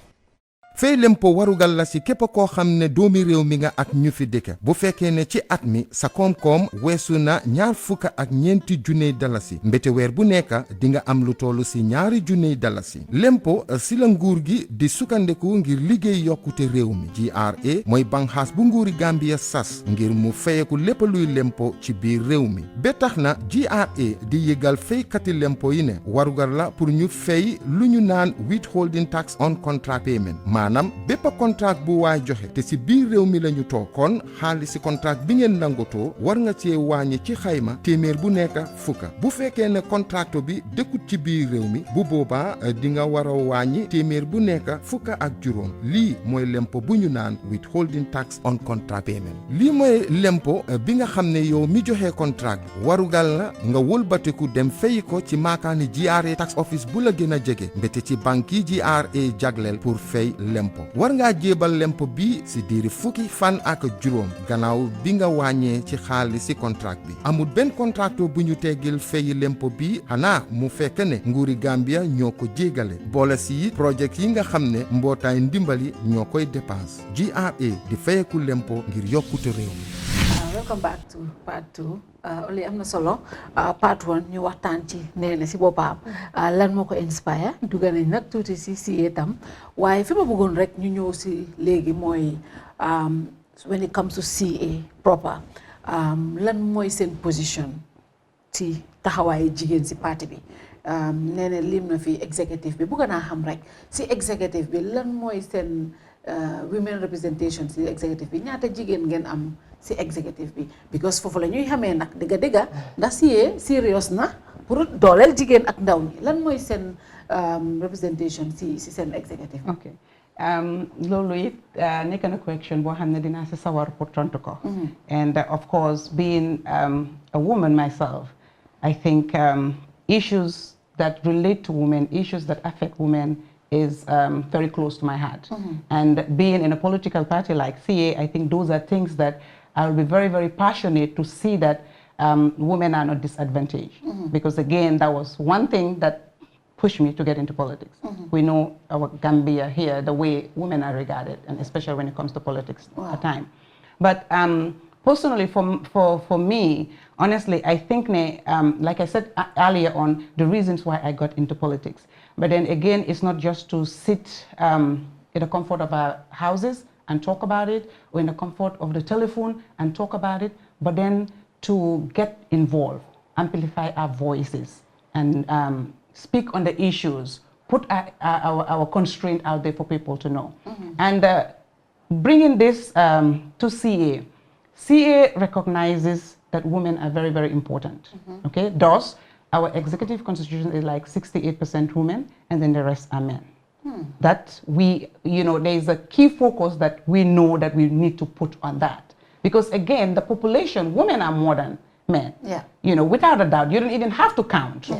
fay lempo warugal la si képp koo xam ne doomi réew mi nga ak ñu fi dëkk bu fekkee ne ci at mi sa koom-koom weesu na $2,400 mbete weer bu nekk di nga am lu toll si $2,000 lempo si la nguur gi di sukkandiku ngir liggéey yokkute réew mi GRA mooy banxaas bu nguuri Gambia sas ngir mu fayeku lépp luy lempo ci biir réew mi ba tax na GRA di yëgal faykati lempo yi ne warugal la pour ñu fay lu ñu naan withholding tax on contract payment maanaam bépp contrat bu waay joxe te si biir réew mi la ñu toog kon xaalis si contrat bi ngeen nangotoo war nga cee wàññi ci xayma téeméer bu nekk fukka bu fekkee ne contracto bi dëkkut ci biir réew mi bu boobaa di nga war a wàññi téeméer bu nekk fukka ak juróom lii mooy lempo bu ñu naan withholding tax on contract payment lii mooy lempo bi nga xam ne yow mi joxe contrat warugal la nga wëlbatiku dem fay ko ci maakaani GRA tax office bu la gën a jege mbete ci banque yi GRA jagleel pour fay lempo war ngaa jéebal lempo bi si diiri fukki fan ak juróom gannaaw bi nga wàññee ci xaalis si contrat bi amul benn contracto bu ñu teggil fay lempo bi xanaa mu fekk ne nguuri Gambia ñoo ko jéegale boole si projet yi nga xam ne mbootaay ndimbali ñoo koy dépense GRA di fayeku lempo ngir yokkute réew mi. Welcome back to part 2 Oli am na solo part 1 ñu waxtaan ci Nenneh si boppam lan moo ko inspire dugg nañ nag tuuti si CA tam waaye fi ma bëggoon rek ñu ñëw si léegi mooy when it comes to CA proper lan mooy seen position ci taxawaayu jigéen si parti bi Nenneh lim na fi executive bi bëgg naa xam rek si executive bi lan mooy seen women representation si executive bi ñaata jigéen ngeen am si executive bi because foofu la ñuy xamee nag dëgga ndax CA serious na pour dooleel jigéen ak ndaw ñi lan mooy seen representation si seen executive. ok loolu it nekk na question boo xam ne dinaa si sawar pour tontu ko. and of course being a woman myself I think issues that relate to women, issues that affect women is very close to my heart. And being in a political party like CA, I think those are things that I'll be very, very passionate to see that women are not disadvantaged. Because again, that was one thing that pushed me to get into politics. We know our Gambia here, the way women are regarded, and especially when it comes to politics at time. But personally, for me, honestly, I think, like I said earlier on, the reasons why I got into politics. But then again, it's not just to sit in the comfort of our houses and talk about it, or in the comfort of the telephone and talk about it, but then to get involved, amplify our voices, and speak on the issues, put our constraint out there for people to know. And bringing this to CA, CA recognizes that women are very, very important. Okay, thus our executive constitution is like 68% women, and then the rest are men. That we, there is a key focus that we know that we need to put on that, because again, the population, women are more than men. Yeah. Without a doubt, you don't even have to count.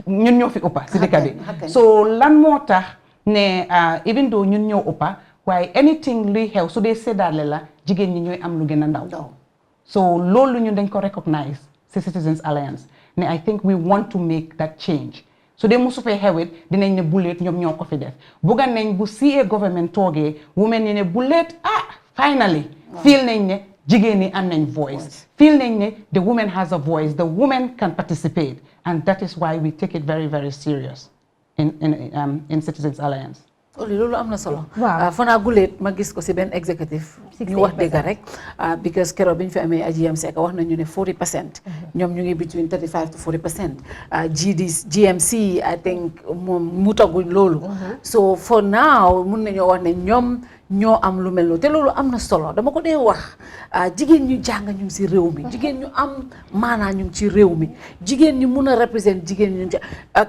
ñun ñoo fi ëppa si dëkk bi. So lan moo tax ne even though ñun ñoo ëppa, waaye anything luy xew su dee séddaale la jigéen ñi ñooy am lu gën a ndaw. So loolu ñun dañ ko recognize si Citizens Alliance ne I think we want to make that change. So dee musu fee xewit dinañ ne buleet ñoom ñoo ko fi def. Bugga nañ bu CA government toogee women ñi ne buleet finally feel nañ ne jigéen ñi am nañ voice. Feel nañ ne the woman has a voice, the woman can participate, and that is why we take it very, very serious in Citizens Alliance. loolu am na solo. waaw fanaa guleet ma gis ko si benn executive. ñu wax dëgg rek. because keroog bi ñu fi amee GM Seck wax nañu ne 40%. ñoom ñu ngi between 35 to 40%. GMC I think moom mutaguñ loolu. so for now mun nañoo wax ne ñoom ñoo am lu mel noonu te loolu am na solo dama ko dee wax jigéen ñu jàng ñu ngi si réew mi jigéen ñu am maanaa ñu ngi ci réew mi jigéen ñu mun a represent jigéen ñu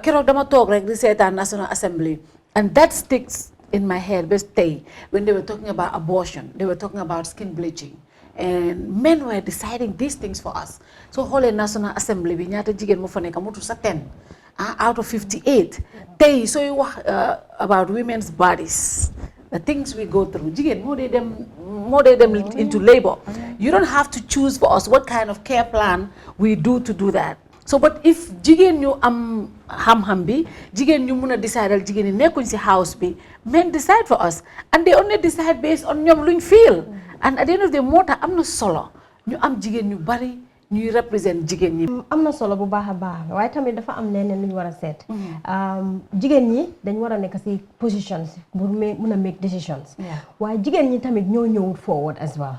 keroog dama toog rek di seetaan National Assembly. And that sticks in my head best day when they were talking about abortion, they were talking about skin bleaching, and men were deciding these things for us. So whole National Assembly bi ñaata jigéen mo fa nekk mutu sa 10 out of 58 tey sooy wax about women's bodies, the things we go through jigéen moo dee dem into labor. You don't have to choose for us what kind of care plan we do to do that. So but if jigéen ñu am xam-xam bi jigéen ñu mun a decide jigéen ñi nekkuñ si house bi men decide for us and they only decide based on ñoom luñ feel and at the end of the day moo tax am na solo ñu am jigéen ñu bari ñuy represent jigéen ñi. am na solo bu baax a baax waaye tamit dafa am leneen lu ñu war a seet jigéen ñi dañ war a nekk si positions pour mun a make decisions waaye jigéen ñi tamit ñoo ñëwut forward as well.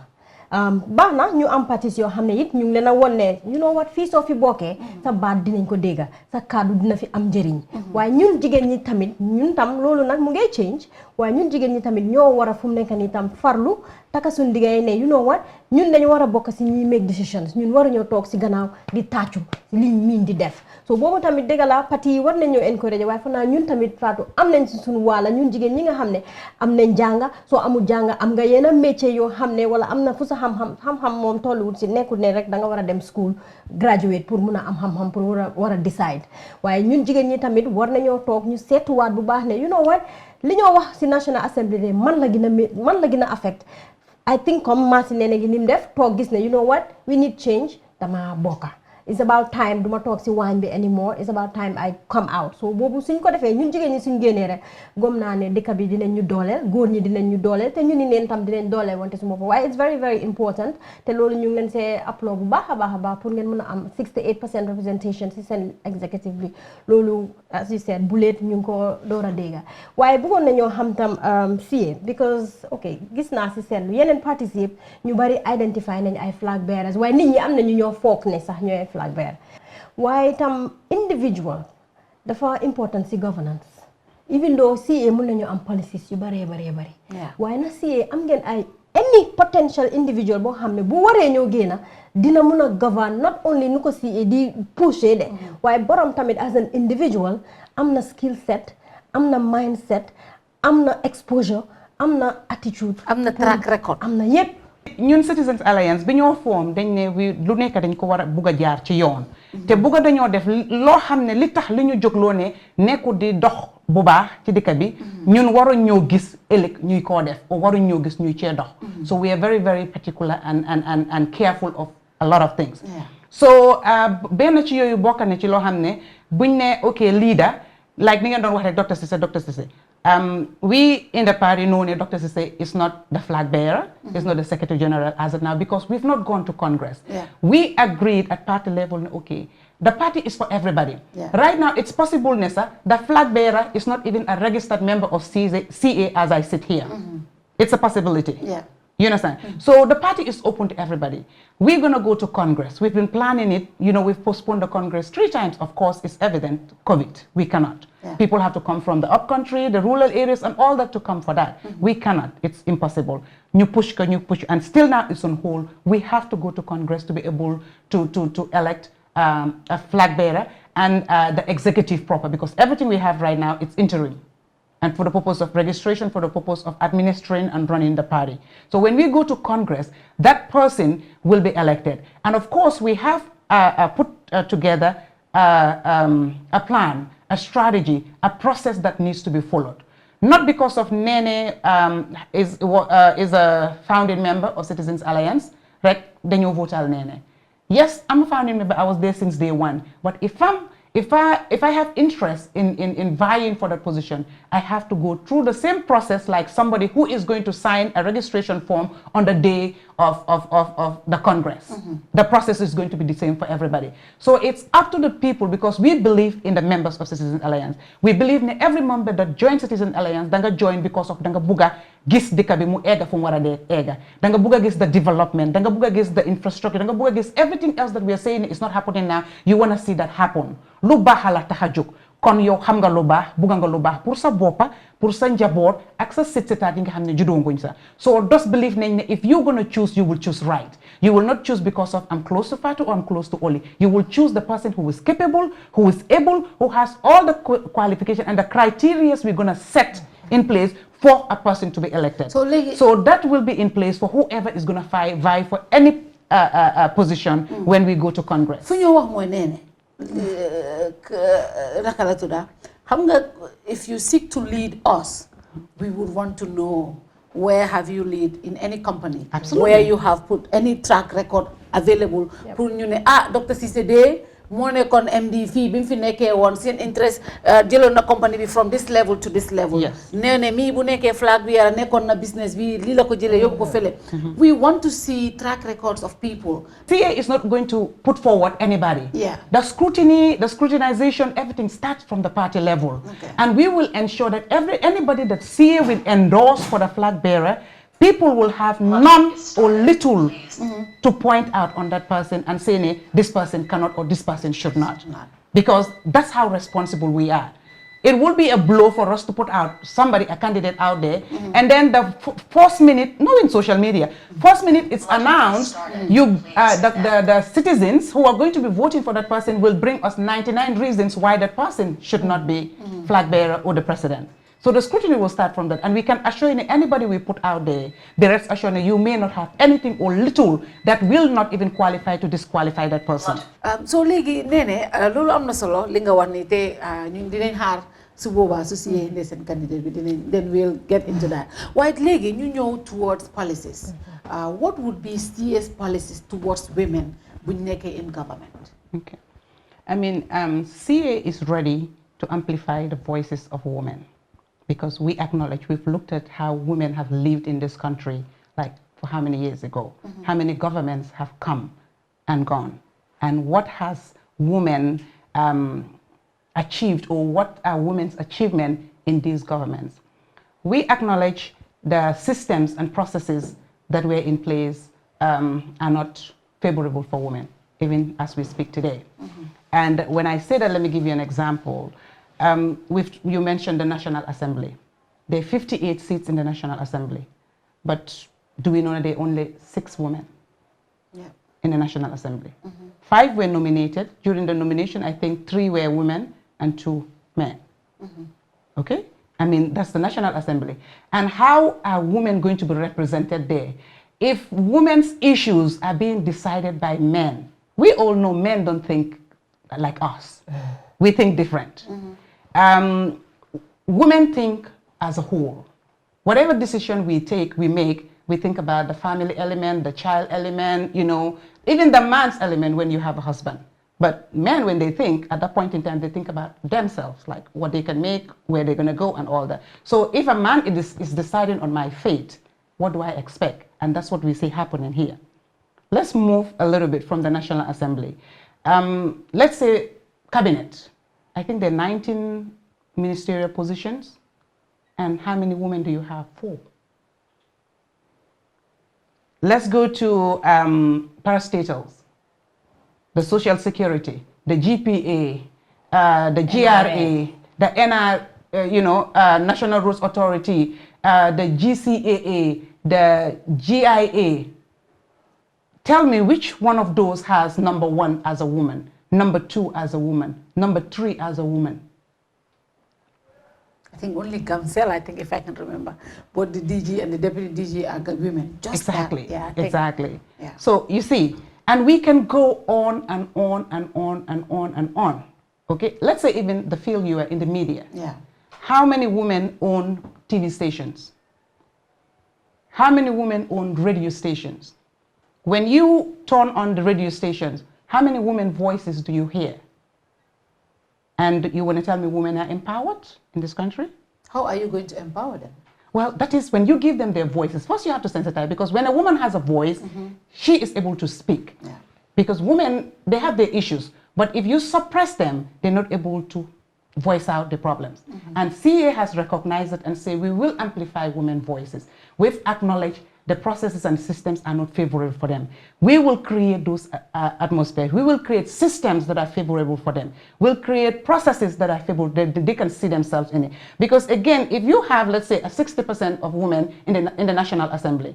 baax na ñu am partis yoo xam ne it ñu ngi leen a won ne you know what fii soo fi bokkee sa baat dinañ ko dégga sa kàddu dina fi am njëriñ waaye ñun jigéen ñi tamit ñun tam loolu nag mu ngay change waaye ñun jigéen ñi tamit ñoo war a fu mu nekk nii tam farlu taka suñ diggante ne you know what ñun dañu war a bokk si ñuy make decisions ñun war a ñoo toog si gannaaw di tàccu liñ miin di def so boobu tamit dëgg la parti yi war nañ ñoo encouragé waaye fa naa ñun tamit Fatou am nañ si suñu wàlla ñun jigéen ñi nga xam ne am nañ jànga soo amul jànga am nga yenn métier yoo xam ne wala am na fu sa xam-xam moom tolluwul si nekkul ne rek da nga war a dem school graduate pour mun a am xam-xam pour war a decide waaye ñun jigéen ñi tamit war nañoo toog ñu seetuwaat bu baax ne you know what li ñoo wax si National Assembly de man la gën a affect I think comme Martin Nenneh gi ni mu def toog gis ne you know what we need change dama bokka it's about time duma toog si waañ bi anymore it's about time I come out so boobu suñ ko defee ñun jigéen ñi suñ génnee rek gom naa ne dëkk bi dinañ ñu dooleel góor ñi dinañ ñu dooleel te ñu ni neen tam dinañ dooleel wante su ma ko waaye it's very very important te loolu ñu ngi leen see applaud bu baax a baax pour ngeen mën a am 68% representation si seen executive bi loolu as you said bu leet ñu ngi ko door a dégga waaye bëggoon nañoo xam tam CA because ok gis naa si seetlu yeneen parties yëpp ñu bari identify nañ ay flag bearers waaye nit ñi am na ñu ñoo foog ne sax ñooy flag bearer waaye tam individual dafa important si governance even though CA mën nañu am policies yu bari waaye na CA am ngeen ay any potential individual boo xam ne bu waree ñëw génna dina mën a govern not only nu ko CA di pusher de waaye borom tamit as an individual am na skill set am na mindset am na exposure am na attitude am na track record am na yépp ñun Citizens Alliance bi ñoo form dañ ne lu nekk dañ ko war a bugg a jaar ci yoon te bugg a dañoo def loo xam ne li tax li ñu jógloo ne nekkul di dox bu baax ci dëkk bi ñun waruñ ñoo gis ëllëg ñuy koo def o waruñ ñoo gis ñuy cee dox so we are very very particular and careful of a lot of things so benn ci yooyu bokk na ci loo xam ne buñ ne ok leader like ni ngeen doon wax rek Dr. Cissé we in the party know that Dr. Cissé is not the flag bearer, is not the Secretary General as of now because we've not gone to Congress. We agreed at party level, okay, the party is for everybody. Right now, it's possible, Nessa, the flag bearer is not even a registered member of CA as I sit here. It's a possibility. You understand? So the party is open to everybody. We're going to go to Congress. We've been planning it. You know, we've postponed the Congress 3 times. Of course, it's evident, COVID. We cannot. People have to come from the upcountry, the rural areas, and all that to come for that. We cannot. It's impossible. New push, and still now it's on hold. We have to go to Congress to be able to elect a flag bearer and the executive proper, because everything we have right now, it's interim. And for the purpose of registration, for the purpose of administering and running the party. So when we go to Congress, that person will be elected. And of course, we have put together a plan, a strategy, a process that needs to be followed. Not because of Nenneh is a founding member of Citizens Alliance, right? Then you vote al Nenneh. Yes, I'm a founding member. I was there since day one. But if I have interest in vying for that position, I have to go through the same process like somebody who is going to sign a registration form on the day of the Congress. The process is going to be the same for everybody. So it's up to the people because we believe in the members of Citizens Alliance. We believe in every member that joins Citizens Alliance, danga join because of danga buga gis dëkk bi mu ega fu mu war a ega. Danga buga gis the development, danga buga gis the infrastructure, danga buga gis everything else that we are saying is not happening now. You want to see that happen. Lu baax la tax a jóg kon yow xam nga lu baax buga nga lu baax pour sa boppa pour sa njaboot ak sa sëtaat yi nga xam ne juddoo nguñ sa. So just believe nañ ne if you're going to choose, you will choose right. You will not choose because of I'm close to Fatou or I'm close to Oli. You will choose the person who is capable, who is able, who has all the qualification and the criteria we're going to set in place for a person to be elected. So that will be in place for whoever is going to vie for any position when we go to Congress. If you seek to lead us, we would want to know where have you led in any company, where you have put any track record available. Pour ñu ne Dr. Cissé de moo nekkoon MD fii bi mu fi nekkee woon seen interest jëloon na company bi from this level to this level. Nenneh mii bu nekkee flag bi yara nekkoon na business bi lii la ko jëlee yóbbu ko fële. We want to see track records of people. CA is not going to put forward anybody. The scrutiny, the scrutinization, everything starts from the party level. And we will ensure that anybody that CA will endorse for the flag bearer, people will have none or little to point out on that person and say, this person cannot or this person should not. Because that's how responsible we are. It will be a blow for us to put out somebody, a candidate out there, and then the first minute, not in social media, first minute it's announced, the citizens who are going to be voting for that person will bring us 99 reasons why that person should not be flag bearer or the president. So the scrutiny will start from that, and we can assure you anybody we put out there, the rest assure you may not have anything or little that will not even qualify to disqualify that person. So léegi Nenneh loolu am na solo li nga wax ni te ñun dinañ xaar su boobaa su siyee indi seen candidate bi dinañ then we'll get into that. Waaye léegi ñu ñëw towards policies. What would be CA's policies towards women buñ nekkee in government? Okay, I mean CA is ready to amplify the voices of women. Because we acknowledge, we've looked at how women have lived in this country, like for how many years ago, how many governments have come and gone, and what has women achieved, or what are women's achievement in these governments. We acknowledge the systems and processes that were in place are not favorable for women, even as we speak today. And when I say that, let me give you an example. You mentioned the National Assembly. There are 58 seats in the National Assembly, but do we know that there are only 6 women in the National Assembly? 5 were nominated. During the nomination, I think 3 were women and 2 men. Okay? I mean, that's the National Assembly. And how are women going to be represented there? If women's issues are being decided by men, we all know men don't think like us. We think different. Women think as a whole. Whatever decision we make, we think about the family element, the child element, you know, even the man's element when you have a husband. But men, when they think, at that point in time, they think about themselves, like what they can make, where they're going to go, and all that. So if a man is deciding on my fate, what do I expect? And that's what we see happening here. Let's move a little bit from the National Assembly. Let's say cabinet. I think there are 19 ministerial positions. And how many women do you have? 4. Let's go to parastatals, the Social Security, the GPA, the GRA, the National Roads Authority, the GCAA, the GIA. Tell me which one of those has number 1 as a woman, number 2 as a woman, number 3 as a woman. I think only Gamcel, I think, if I can remember. Both the DG and the deputy DG are women. Just exactly. That. Exactly. Yeah. So you see, and we can go on and on and on and on and on. Okay. Let's say even the field you are in, the media. Yeah. How many women own TV stations? How many women own radio stations? When you turn on the radio stations, how many women voices do you hear? And you want to tell me women are empowered in this country? How are you going to empower them? Well, that is when you give them their voices. First, you have to sensitize, because when a woman has a voice, she is able to speak. Yeah. Because women, they have their issues. But if you suppress them, they're not able to voice out the problems. And CA has recognized it and say, we will amplify women's voices. We've acknowledged the processes and systems are not favorable for them. We will create those atmospheres. We will create systems that are favorable for them. We'll create processes that are favorable, that they can see themselves in it. Because again, if you have, let's say, a 60% of women in the National Assembly,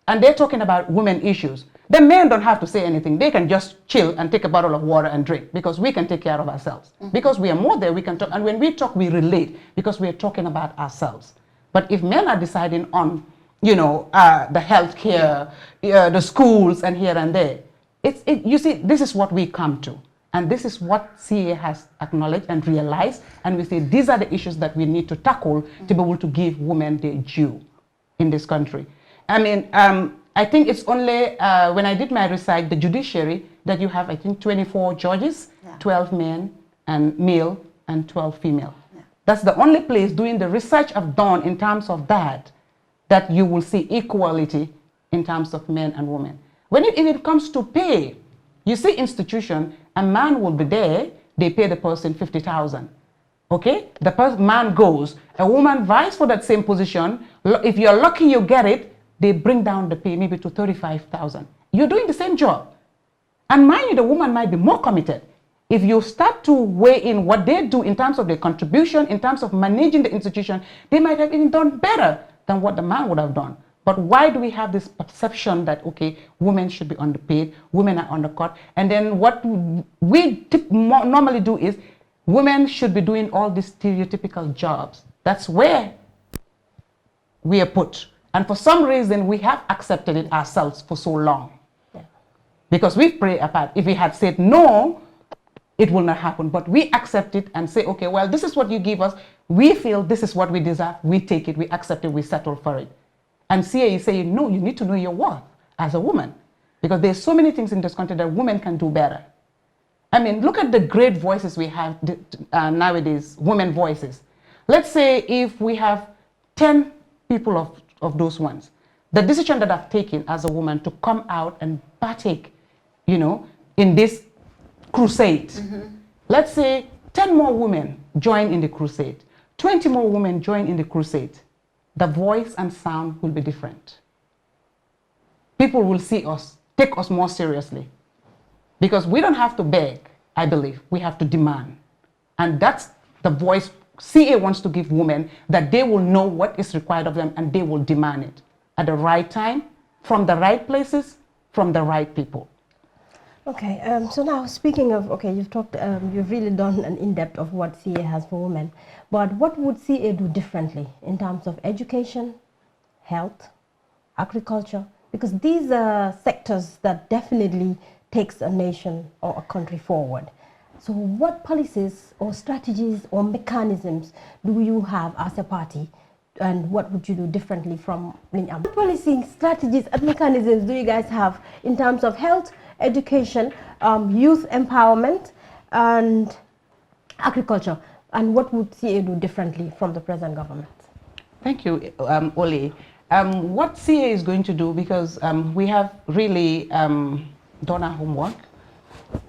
and they're talking about women issues, the men don't have to say anything. They can just chill and take a bottle of water and drink, because we can take care of ourselves. Because we are more there, we can talk. And when we talk, we relate, because we are talking about ourselves. But if men are deciding on, the healthcare, the schools, and here and there, you see, this is what we come to. And this is what CA has acknowledged and realized. And we say these are the issues that we need to tackle to be able to give women their due in this country. I mean, I think it's only when I did my research, the judiciary, that you have, I think, 24 judges, 12 men and male, and 12 female. That's the only place doing the research I've done in terms of that you will see equality in terms of men and women. When it comes to pay, you see institution, a man will be there, they pay the person 50,000. Okay? The man goes, a woman vies for that same position. If you're lucky you get it, they bring down the pay maybe to 35,000. You're doing the same job. And mind you, the woman might be more committed. If you start to weigh in what they do in terms of their contribution, in terms of managing the institution, they might have even done better than what the man would have done. But why do we have this perception that, okay, women should be underpaid, women are undercut, and then what we normally do is women should be doing all these stereotypical jobs. That's where we are put. And for some reason, we have accepted it ourselves for so long. Because we pray apart. If we had said no, it will not happen. But we accept it and say, okay, well, this is what you give us. We feel this is what we deserve. We take it, we accept it, we settle for it. And CA is saying, no, you need to know your worth as a woman. Because there's so many things in this country that women can do better. I mean, look at the great voices we have nowadays, women voices. Let's say if we have 10 people of those ones, the decision that I've taken as a woman to come out and partake, in this crusade. Let's say 10 more women join in the crusade, 20 more women join in the crusade. The voice and sound will be different. People will see us, take us more seriously. Because we don't have to beg, I believe. We have to demand. And that's the voice CA wants to give women, that they will know what is required of them and they will demand it at the right time, from the right places, from the right people. Okay, so now speaking of, okay, you've really done an in-depth of what CA has for women, but what would CA do differently in terms of education, health, agriculture? Because these are sectors that definitely takes a nation or a country forward. So what policies or strategies or mechanisms do you have as a party, and what would you do differently from Linyam? What policy, strategies and mechanisms do you guys have in terms of health, education, youth empowerment and agriculture, and what would CA do differently from the present government? Thank you, Ole. What CA is going to do, because we have really done our homework.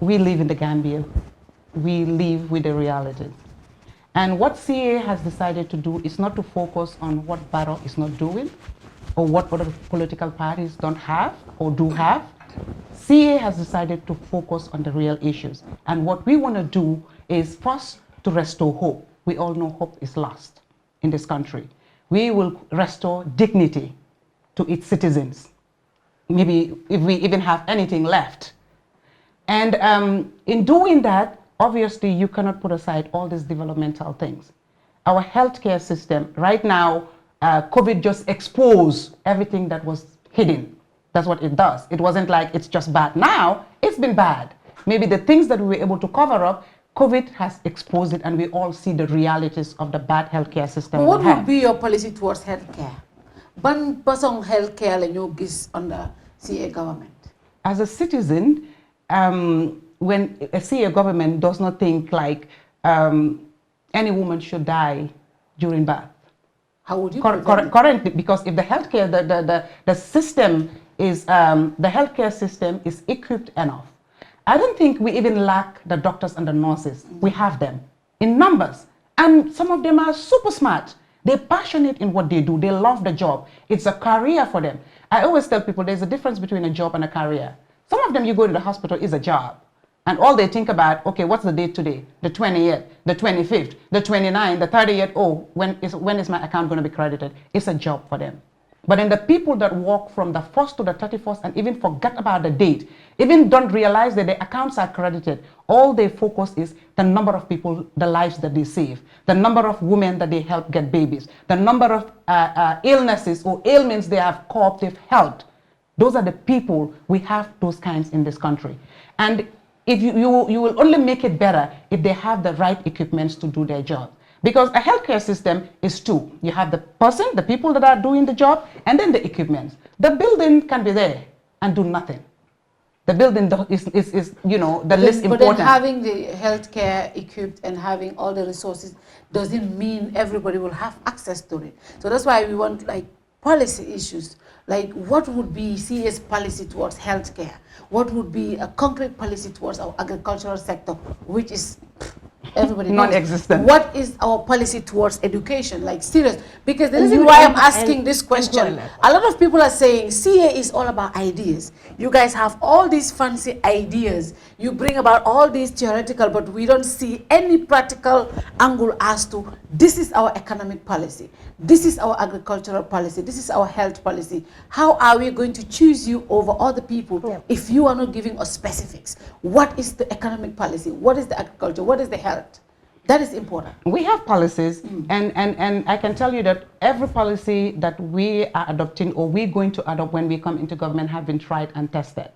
We live in the Gambia. We live with the reality. And what CA has decided to do is not to focus on what Barrow is not doing or what other political parties don't have or do have. CA has decided to focus on the real issues. And what we want to do is first to restore hope. We all know hope is lost in this country. We will restore dignity to its citizens, maybe if we even have anything left. And in doing that, obviously you cannot put aside all these developmental things. Our healthcare system, right now, COVID just exposed everything that was hidden. That's what it does. It wasn't like it's just bad now, it's been bad. Maybe the things that we were able to cover up, COVID has exposed it, and we all see the realities of the bad healthcare system. What would be your policy towards healthcare? Ban person healthcare la ñu gis under CA government. As a citizen, when a CA government does not think like any woman should die during birth. How would you currently, because if the healthcare, the system is, the healthcare system is equipped enough. I don't think we even lack the doctors and the nurses. We have them in numbers. And some of them are super smart. They're passionate in what they do. They love the job. It's a career for them. I always tell people there's a difference between a job and a career. Some of them, you go to the hospital, is a job. And all they think about, okay, what's the date today? The 20th, the 25th, the 29th, the 30th. Oh, when is my account going to be credited? It's a job for them. But then the people that work from the 1st to the 31st and even forget about the date, even don't realize that their accounts are credited. All they focus is the number of people, the lives that they save, the number of women that they help get babies, the number of illnesses or ailments they have coped, they've helped. Those are the people, we have those kinds in this country. And if you will only make it better if they have the right equipments to do their job. Because a healthcare system is two. You have the person, the people that are doing the job, and then the equipment. The building can be there and do nothing. The building is you know, the least important. But then having the healthcare equipped and having all the resources doesn't mean everybody will have access to it. So that's why we want like policy issues. Like what would be CA's policy towards healthcare? What would be a concrete policy towards our agricultural sector, which is everybody non-existent. What is our policy towards education? Like serious, because the reason why I'm asking this question, a lot of people are saying CA is all about ideas. You guys have all these fancy ideas. You bring about all these theoretical, but we don't see any practical angle as to this is our economic policy. This is our agricultural policy. This is our health policy. How are we going to choose you over other people if you are not giving us specifics? What is the economic policy? What is the agriculture? What is the health? That is important. We have policies, and I can tell you that every policy that we are adopting or we're going to adopt when we come into government have been tried and tested.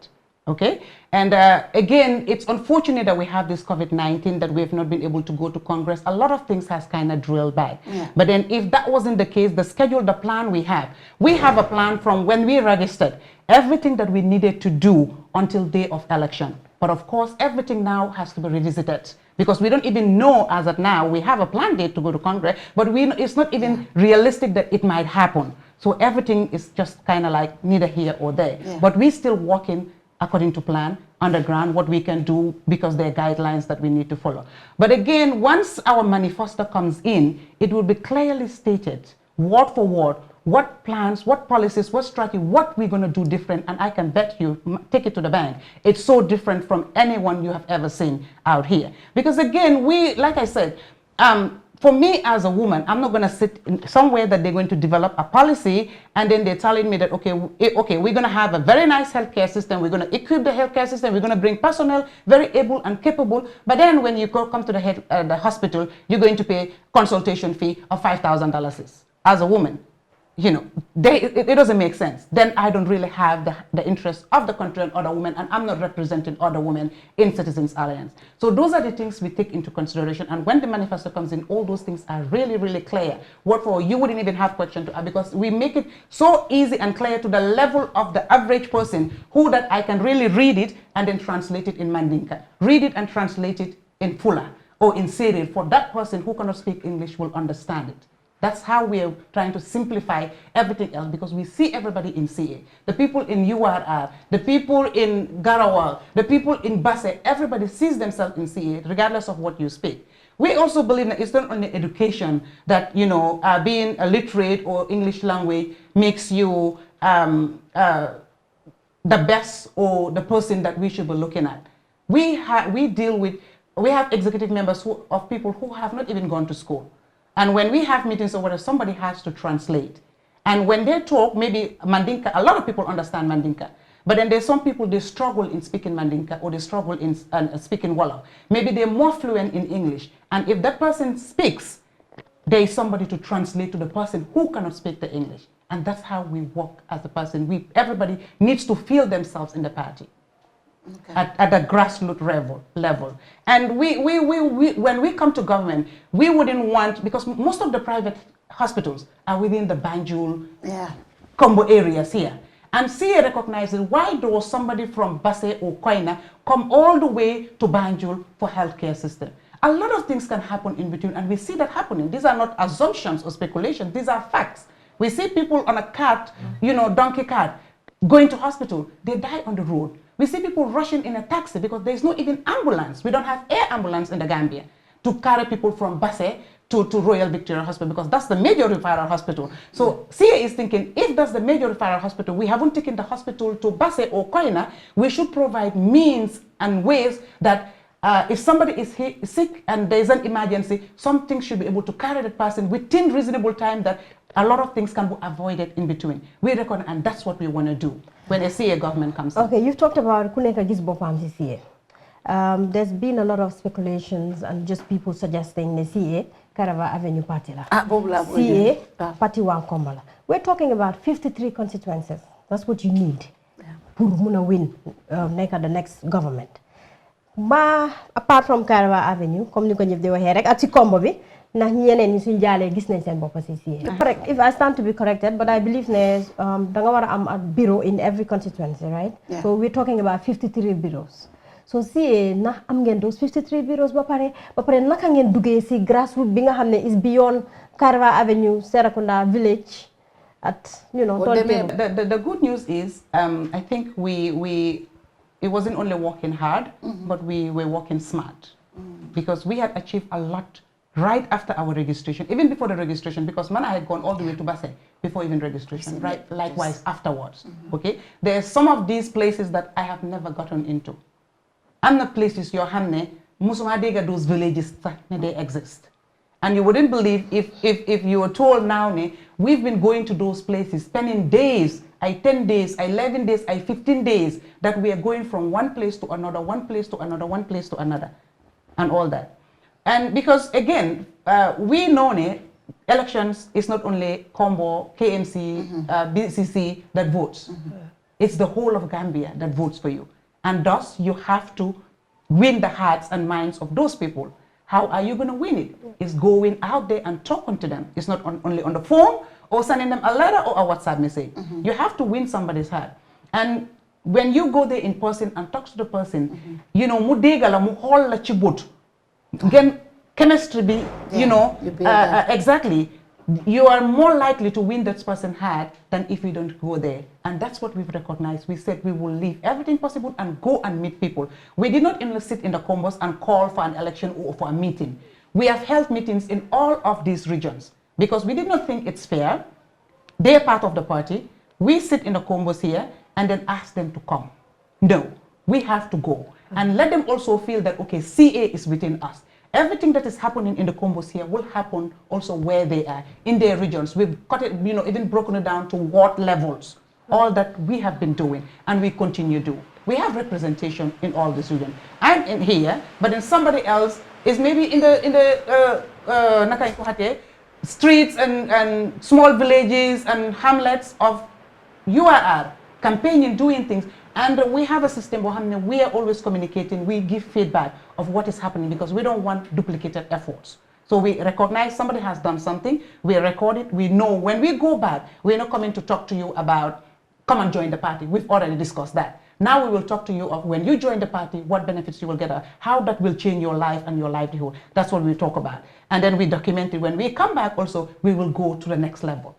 Okay, and again, it's unfortunate that we have this COVID-19 that we have not been able to go to Congress. A lot of things has kind of drilled back. But then if that wasn't the case, the schedule, the plan we have a plan from when we registered, everything that we needed to do until day of election. But of course, everything now has to be revisited because we don't even know as of now. We have a planned date to go to Congress, but it's not even realistic that it might happen. So everything is just kind of like neither here or there. But we're still working according to plan, underground, what we can do because there are guidelines that we need to follow. But again, once our manifesto comes in, it will be clearly stated, word for word, what plans, what policies, what strategy, what we're going to do different. And I can bet you, take it to the bank, it's so different from anyone you have ever seen out here. Because again, like I said, For me as a woman, I'm not going to sit in somewhere that they're going to develop a policy and then they're telling me that, okay, we're going to have a very nice healthcare system. We're going to equip the healthcare system. We're going to bring personnel very able and capable. But then when you come to the hospital, you're going to pay consultation fee of $5,000 as a woman. You know, it doesn't make sense. Then I don't really have the interest of the country and other women, and I'm not representing other women in Citizens Alliance. So those are the things we take into consideration. And when the manifesto comes in, all those things are really, really clear. What for? You wouldn't even have question to ask, because we make it so easy and clear to the level of the average person who that I can really read it and then translate it in Mandinka. Read it and translate it in Fula or in Cyril. For that person who cannot speak English will understand it. That's how we are trying to simplify everything else, because we see everybody in CA. The people in URR, the people in Garawal, the people in Basse, everybody sees themselves in CA regardless of what you speak. We also believe that it's not only education that, you know, being a literate or English language makes you the best or the person that we should be looking at. We have executive members of people who have not even gone to school. And when we have meetings or whatever, somebody has to translate. And when they talk, maybe Mandinka, a lot of people understand Mandinka. But then there's some people, they struggle in speaking Mandinka or they struggle in speaking Wolof. Maybe they're more fluent in English. And if that person speaks, there is somebody to translate to the person who cannot speak the English. And that's how we work as a person. Everybody needs to feel themselves in the party. Okay. At the grassroots level. And when we come to government, we wouldn't want, because most of the private hospitals are within the Banjul, Combo areas here. And CA recognizes, why does somebody from Basse or Koina come all the way to Banjul for healthcare system? A lot of things can happen in between, and we see that happening. These are not assumptions or speculations, these are facts. We see people on a cart, you know, donkey cart, going to hospital, they die on the road. We see people rushing in a taxi because there's no even ambulance. We don't have air ambulance in the Gambia to carry people from Basse to Royal Victoria Hospital, because that's the major referral hospital. So CA is thinking, if that's the major referral hospital, we haven't taken the hospital to Basse or Koina, we should provide means and ways that if somebody is sick and there's an emergency, something should be able to carry that person within reasonable time, that a lot of things can be avoided in between. We reckon, and that's what we want to do when a CA government comes in. Okay, you've talked about Kuneka Gisbopam CA. There's been a lot of speculations and just people suggesting the CA Karava Avenue Party. CA Party Wankombala. We're talking about 53 constituencies. That's what you need to win the next government. But apart from Karava Avenue, comme ni ko ñep di waxé rek ak ci combo bi ndax ñeneen ñi suñu jaalé gis nañ seen bopp ci CA. Correct, if I stand to be corrected, but I believe ne da nga wara am a bureau in every constituency, right? Yeah. So we're talking about 53 bureaus. So CA na am ngeen those 53 bureaus ba pare naka ngeen duggé ci grassroots bi nga xamné is beyond Karava Avenue, Serakunda village at, you know, the good news is I think it wasn't only working hard, but we were working smart, because we had achieved a lot right after our registration, even before the registration, because Mana had gone all the way to Basse before even registration, right? Likewise afterwards, okay? There are some of these places that I have never gotten into. And the places your hamne, Musumadega, those villages, they exist. And you wouldn't believe if you were told now, we've been going to those places, spending days, 10 days, 11 days, 15 days, that we are going from one place to another, one place to another, one place to another, and all that. And because, again, we know elections is not only Combo, KMC, BCC that votes. It's the whole of Gambia that votes for you. And thus, you have to win the hearts and minds of those people. How are you going to win it? It's going out there and talking to them. It's not only on the phone or sending them a letter or a WhatsApp message. You have to win somebody's heart. And when you go there in person and talk to the person, you know, mudegala mu hol la chibut. Again, chemistry be, you know, exactly. You are more likely to win that person's heart than if you don't go there. And that's what we've recognized. We said we will leave everything possible and go and meet people. We did not only sit in the combos and call for an election or for a meeting. We have held meetings in all of these regions because we did not think it's fair. They're part of the party. We sit in the combos here and then ask them to come. No, we have to go. And let them also feel that, okay, CA is within us. Everything that is happening in the combos here will happen also where they are, in their regions. We've cut it, even broken it down to ward levels. All that we have been doing and we continue to do. We have representation in all this region. I'm in here, but then somebody else is maybe in the streets and small villages and hamlets of URR, campaigning, doing things. And we have a system where we are always communicating, we give feedback of what is happening because we don't want duplicated efforts. So we recognize somebody has done something, we record it, we know when we go back, we're not coming to talk to you about, come and join the party. We've already discussed that. Now we will talk to you of when you join the party, what benefits you will get, how that will change your life and your livelihood. That's what we talk about. And then we document it. When we come back also, we will go to the next level.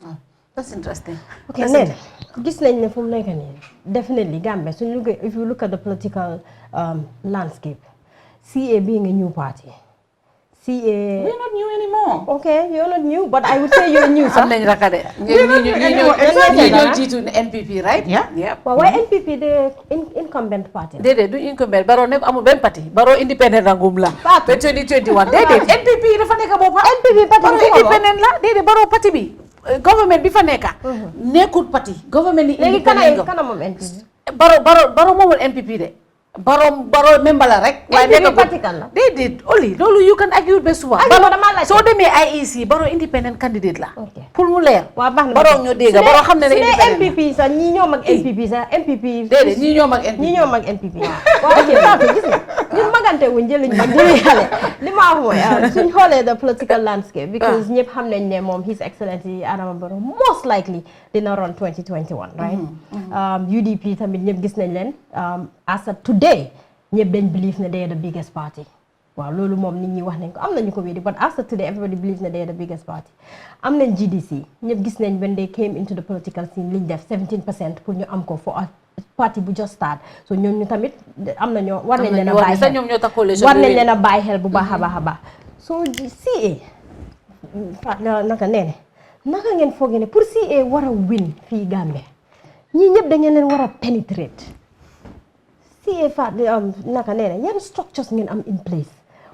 Oh, that's interesting. Okay, Nenneh, gis nañ ne fu mu nekk nii definitely Gambia, so if you look at the political landscape, CA being a new party, CA... We're not new anymore. Okay, you're not new, but I would say you're new. We're not new anymore. You're NPP, right? Yeah. Well, why NPP, the incumbent party? They do incumbent. Baro nek amu ben party. Baro independent rangum la. 2021. They did. NPP dafa neka bopa. NPP party. Baro independent la. They baro party bi. Government bi fa neka. Nekut party. Government ni independent. Kana mom NPP. Baro momul NPP de. Baro member la rek. NPP party kan la. They did. Only. Lolu you can argue be suwa. So they may IEC. Baro independent candidate la. Okay. Pour mu leer. Baro ñoo dégga. Baro xam ne NPP sa ñi ñoo mag NPP sa NPP. Dédé ñi ñoo mag NPP. ñi ñoo mag NPP. Waaw ok Fatou gis nga. Ñun magante wuñ jëliñ ma jëli xale. Li ma wax mooy suñ xoolee the political landscape because ñëpp xam nañ ne moom His Excellency Adama Barrow most likely dina run 2021, right? UDP tamit ñëpp gis nañ leen as of today ñëpp dañ believe ne they are the biggest party. Waaw loolu moom nit ñi wax nañ ko am nañu ko wédi but as of today everybody believes that they are the biggest party. Am nañ GDC ñëpp gis nañ when they came into the political scene liñ def 17% pour ñu am ko for a party bu just start so ñoom ñu tamit am na ñoo war nañ leen a bàyyi xel war nañ leen a bàyyi xel bu baax a baax a baax so CA naka Nenneh naka ngeen foogee ne pour CA war a win fii Gambia ñii ñëpp da ngeen leen war a penetrate CA naka Nenneh yan structures ngeen am in place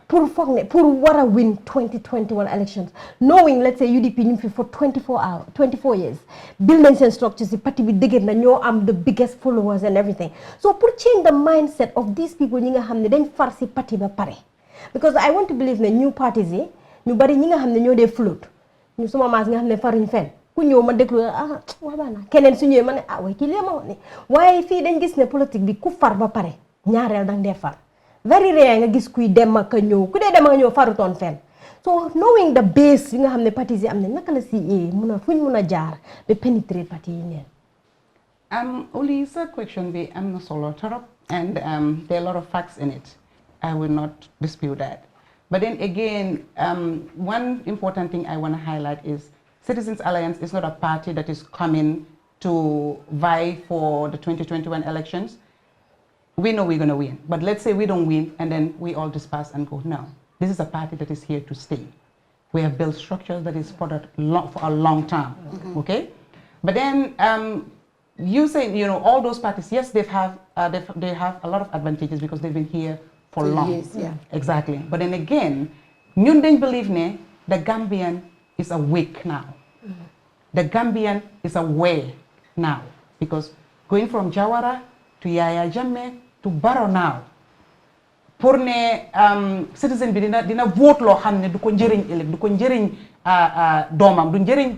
pour foog ne pour war a win 2021 elections knowing let's say UDP ñu fi for 24 years build nañ seen structures yi parti bi dëgër na ñoo am the biggest followers and everything so pour change the mindset of these people ñi nga xam ne dañ far si parti ba pare because I want to believe ne new parties yi ñu bari ñi nga xam ne ñoo dee float ñu suma maas nga xam ne faruñ fenn ku ñëw ma déglu waa baax na keneen su ñëwee ma ne way kii lee ma wax ne waaye fii dañ gis ne politique bi ku far ba pare ñaareel dang dee far very rare nga gis kuy dem ak ñëw ku dee dem ak ñëw farutoon fenn so knowing the base yi nga xam ne parties yi am ne naka la CA mun a fuñ mun a jaar ba pénétrer parti yi neen Oli sa question bi am na solo trop and there are a lot of facts in it I will not dispute that but then again one important thing I want to highlight is Citizens Alliance is not a party that is coming to vie for the 2021 elections. We know we're going to win, but let's say we don't win and then we all disperse and go. No, this is a party that is here to stay. We have built structures that is for a long time, okay? But then you say, all those parties, yes, they have a lot of advantages because they've been here for long. Years, yeah. Exactly. But then again, ñun dañ believe ne the Gambian is awake now. The Gambian is aware now because going from Jawara to Yaya Jammeh to Barrow now pour ne citizen bi dina vote loo xam ne du ko njëriñ ëllëg du ko njëriñ doomam du njëriñ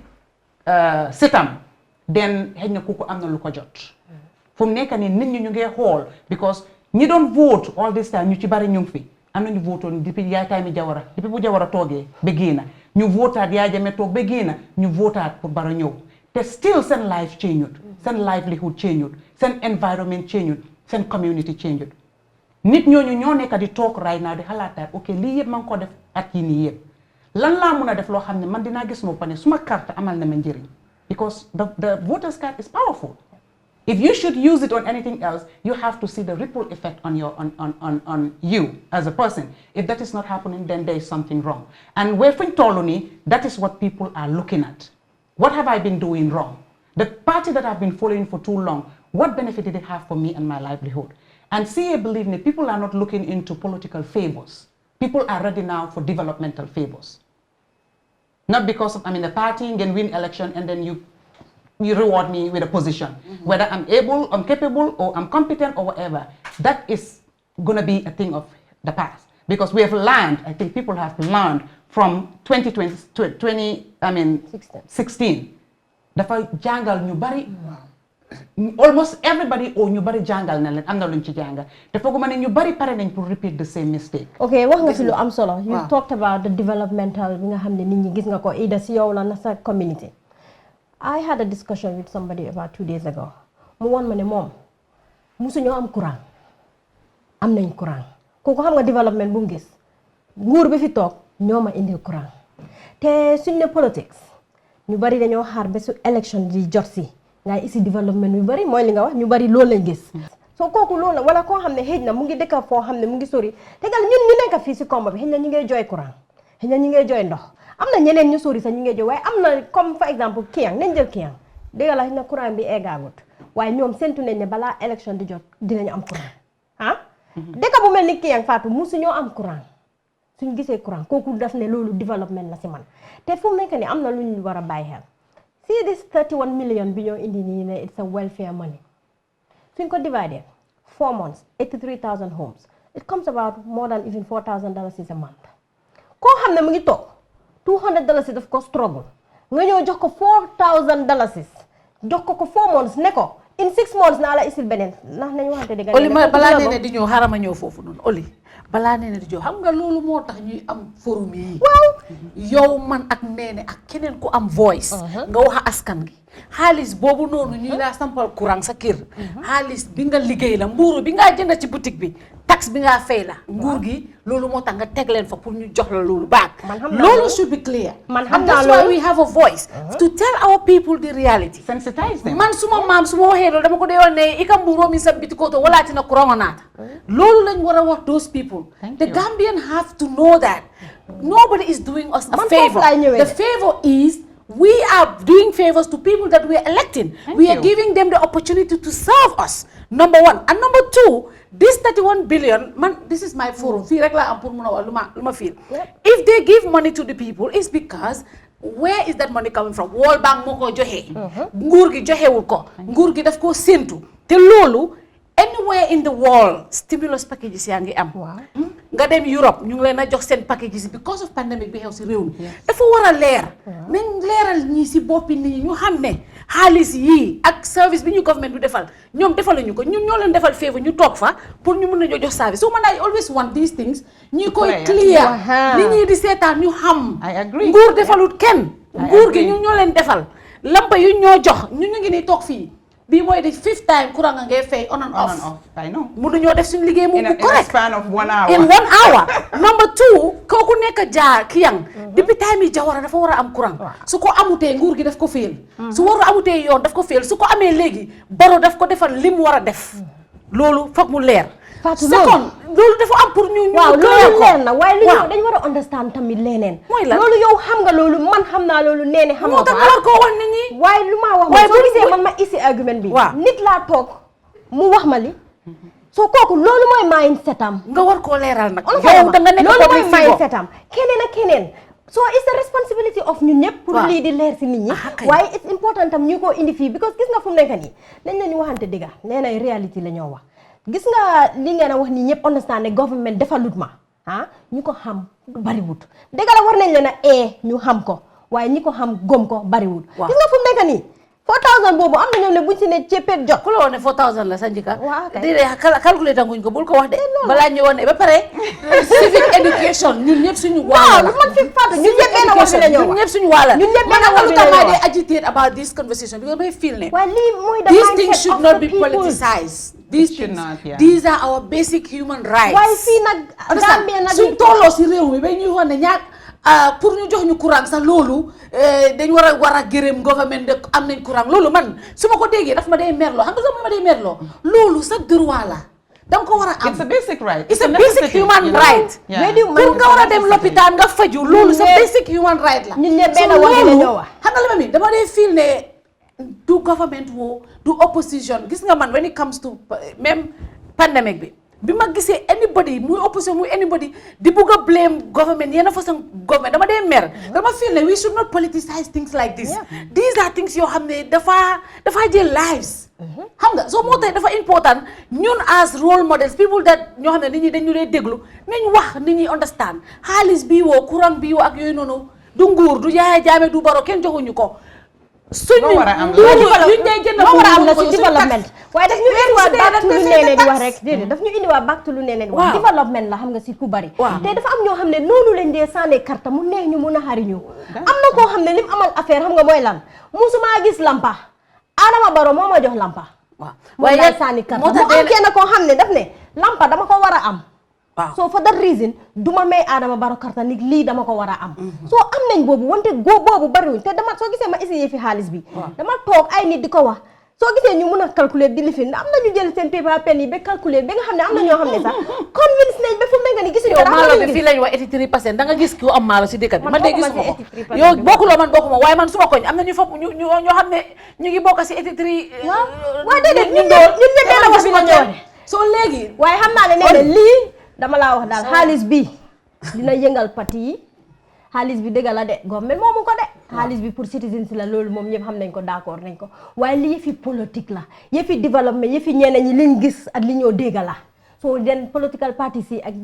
setam den xëy na kooku am na lu ko jot fu mu nekk nii nit ñi ñu ngi xool because ñi doon vote all this time ñu ci bari ñu ngi fi am na ñu votoon depuis yaay time Jawara depuis bu Jawara toogee ba génn ñu votaat Yaya Jammeh toog ba génn ñu votaat pour Barrow ñëw te still seen life changeut seen livelihood changeut seen environment changeut seen community changeut nit ñooñu ñoo nekk di toog right now di xalaataat ok lii yëpp ma ngi ko def at yi nii yëpp lan laa mun a def loo xam ne man dinaa gis moo ne suma carte amal na ma njëriñ because the voters card is powerful if you should use it on anything else you have to see the ripple effect on you as a person if that is not happening then there is something wrong and where fuñ tollu nii that is what people are looking at what have I been doing wrong the party that I've been following for too long what benefit did it have for me and my livelihood and CA believe that people are not looking into political favors people are ready now for developmental favors. Not because I'm in a party and win election and then you reward me with a position. Whether I'm able, I'm capable, or I'm competent or whatever, that is going to be a thing of the past. Because we have learned, I think people have learned from 2016. Dafa jangal ñu bari, almost everybody or ñu bari jangal na leen am na luñ ci janga. Dafa ko mané ñu bari paré nañ pour repeat the same mistake. Okay, wax nga fi lu am solo. You talked about the developmental bi nga xamné nit ñi gis nga ko either ci yow la na sa community. I had a discussion with somebody about 2 days ago. Mu won ma ne mom musu ñoo am courant. Am nañ courant. Kooku xam nga development bu mu gis. Nguur bi fi toog ñoo ma indil courant. Te suñ ne politics ñu bari dañoo xaar ba su election di jot si ngay isi development yu bari mooy li nga wax ñu bari loolu lañ gis. So kooku loolu la wala koo xam ne xëj na mu ngi dëkk foo xam ne mu ngi sori tegal ñun ñu nekk fii si komba bi xëj na ñu ngay jooy courant xëj na ñu ngay jooy ndox am na ñeneen ñu sori sax ñu ngay jooy waaye am na comme par exemple Kiyang nañ jël Kiyang dëgg la xëj na courant bi eggaagut waaye ñoom séntu nañ ne balaa election di jot dinañu am courant ah dëkk bu mel ni Kiyang Fatou musu ñoo am courant suñu gisee courant kooku daf ne loolu développement la si man te fu mu nekk ni am na lu ñu war a bàyyi xel see this 31 million bi ñoo indi nii ne it's a welfare money suñ ko divided 4 months 83,000 homes it comes about more than even $4,000 a month koo xam ne mu ngi toog $200 daf ko struggle nga ñëw jox ko $4,000 jox ko 4 months ne ko in 6 months naa la isil beneen ndax nañu waxante dëgg Oli balaa nee ne di ñëw xarama ñëw foofu noonu Oli balaa nee ne di ñëw xam nga loolu moo tax ñuy am forum yi waaw yow man ak Nenneh ak keneen ku am voice nga wax askan gi xaalis boobu noonu ñuy laa sampal courant sa kër xaalis bi nga liggéey la mbuuru bi ngaa jënd ci boutique bi tax bi ngaa fay la nguur gi loolu moo tax nga teg leen fa pour ñu jox la loolu baag loolu should be clear and that's why we have a voice to tell our people the reality sensitize them man suma maam suma waxee loolu dama ko dee woon ne ika mbuuroo mi sa bitikoto walaati na courant naata loolu lañ war a wax those people the Gambian have to know that nobody is doing us a favor the favor is we are doing favors to people that we are electing. We are giving them the opportunity to serve us. Number one. And number two, this 31 billion, man, this is my forum. If they give money to the people, it's because where is that money coming from? World Bank moko joxe. Nguur gi joxewul ko. Nguur gi daf ko sentu. Te lolu anywhere in the world, stimulus packages yaa ngi am. Nga dem Europe ñu ngi leen a jox seen packages because of pandemic bi xew si réew mi dafa war a leer nañ leeral ñii si boppi nit ñi ñu xam ne xaalis yii ak service bi ñu government bi defal ñoom defaluñu ko ñun ñoo leen defal favor ñu toog fa pour ñu mën a jox service so man I always want these things ñi koy clear nit ñi di seetaan ñu xam nguur defalut kenn nguur gi ñun ñoo leen defal lampa yu ñoo jox ñun ñu ngi nii toog fii bii mooy the 5th time courant nga ngay fay on and off. I know. Mënuñoo def suñu liggéey mu correct. In a span of 1 hour. In 1 hour. Number 2, kooku nekk Kiyang. Depuis time yi Jawara dafa war a am courant. Su ko amutee nguur gi daf ko féel. Su waru amutee yoon daf ko féel. Su ko amee léegi Barrow daf ko defal lim war a def. Loolu foog mu leer. Second, loolu dafa am pour ñu waaw loolu leer na waaye li ñu dañ war a understand tamit leneen loolu yow xam nga loolu man xam naa loolu Nenneh xam nga ko war ko wax nit ñi waaye lu ma wax ma soo gisee man ma isi argument bi nit laa toog mu wax ma li soo kooku loolu mooy mindset am nga war koo leeral nag yow da nga nekk loolu mooy mindset am keneen ak keneen so it's the responsibility of ñun ñëpp pour lii di leer si nit ñi waaye it's important tam ñu ko indi fii because gis nga fu mu nekk nii dañ leen waxante dëgga nee na réalité la ñoo wax gis nga li ngeen a wax ni ñëpp understand ne government defalut ma ñu ko xam bariwut dëgg la war nañ leen a ñu xam ko waaye ñi ko xam gom ko bariwut gis nga fu mu nekk nii 4,000 boobu am na ñoom ne buñ si ne ceppet jot ku la woon ne 4,000 la sa njëkka déedéet calculé tanguñ ko bul ko wax de balaa ñu woon ne ba pare civic education ñun ñëpp suñu waala la man fi Fatou ñun ñëpp benn wax bi la ñoo wax ñun ñëpp suñu waala ñun ñëpp benn wax bi la ñoo wax man agitate about this conversation because may feel ne waaye lii mooy the these things mindset should of not the be people. politicized these are our basic human rights waaye fii nag Gambia nag suñ tolloo si réew mi ba ñuy wax ne ñaar pour ñu jox ñu courant sax loolu dañ war a gërëm government de am nañ courant loolu man su ma ko déggee daf ma day merloo xam nga sax ma day merloo loolu sa droit la danga ko war a am it's a basic right it's a basic human right pour nga war a dem lopitaan nga faju loolu sa basic human right la ñun ñëpp benn wax la ñoo wax xam nga li ma mi dama day feel ne du government woo du opposition gis nga man when it comes to même pandemic bi bi ma gisee anybody muy opposition muy anybody di bugg a blame government yenn façon government dama dee mer dama feel ne we should not politicize things like this these are things yoo xam ne dafa jël lives xam nga soo moo tax dafa important ñun as role models people that ñoo xam ne nit ñi dañu dee déglu nañ wax nit ñi understand xaalis bii woo courant bii woo ak yooyu noonu du nguur du Yaya Jammeh du Barrow kenn joxuñu ko suñu war a am la ci développement waaye daf ñu indiwaat back to lu Nenneh di wax rek déedéet daf ñu indiwaat back to lu Nenneh di wax développement la xam nga si ku bari te dafa am ñoo xam ne noonu lañ dee sànnee carte mu neex ñu mun a xariñu am na koo xam ne lim amal affaire xam nga mooy lan musuma gis lampa Adama Barrow moo ma jox lampa waaye lay sànni carte mu am kenn koo xam ne daf ne lampa dama ko war a am so for that reason duma may Adama Barrow carte ni lii dama ko war a am soo am nañ boobu wante boobu bariwuñ te dama soo gisee ma essayé fi xaalis bi dama toog ay nit di ko wax soo gisee ñu mun a calculer di lifin am na ñu jël seen paper pen yi ba calculer ba nga xam ne am na ñoo xam ne sax convince nañ ba fu mu nekk ni gisuñu dara maalo bi fii lañ wax 83% da nga gis ku am maalo si dëkk bi man de gisuma ko yow bokkuloo man bokkuma waaye man suma koñ am na ñu fopp ñoo xam ne ñu ngi bokk si 83 waaw déedéet ñun ñëpp la wax bi la ñëw soo léegi waaye xam naa ne nee lii dama laa wax daal xaalis bi dina yëngal parti yi xaalis bi dëgg la de government moomu ko de xaalis bi pour citizens la loolu moom ñëpp xam nañ ko d'accord nañ ko waaye li yëfi politique la yëfi développement yëfi ñeneen ñi liñ gis ak li ñoo dégg la soo den political parties yi ak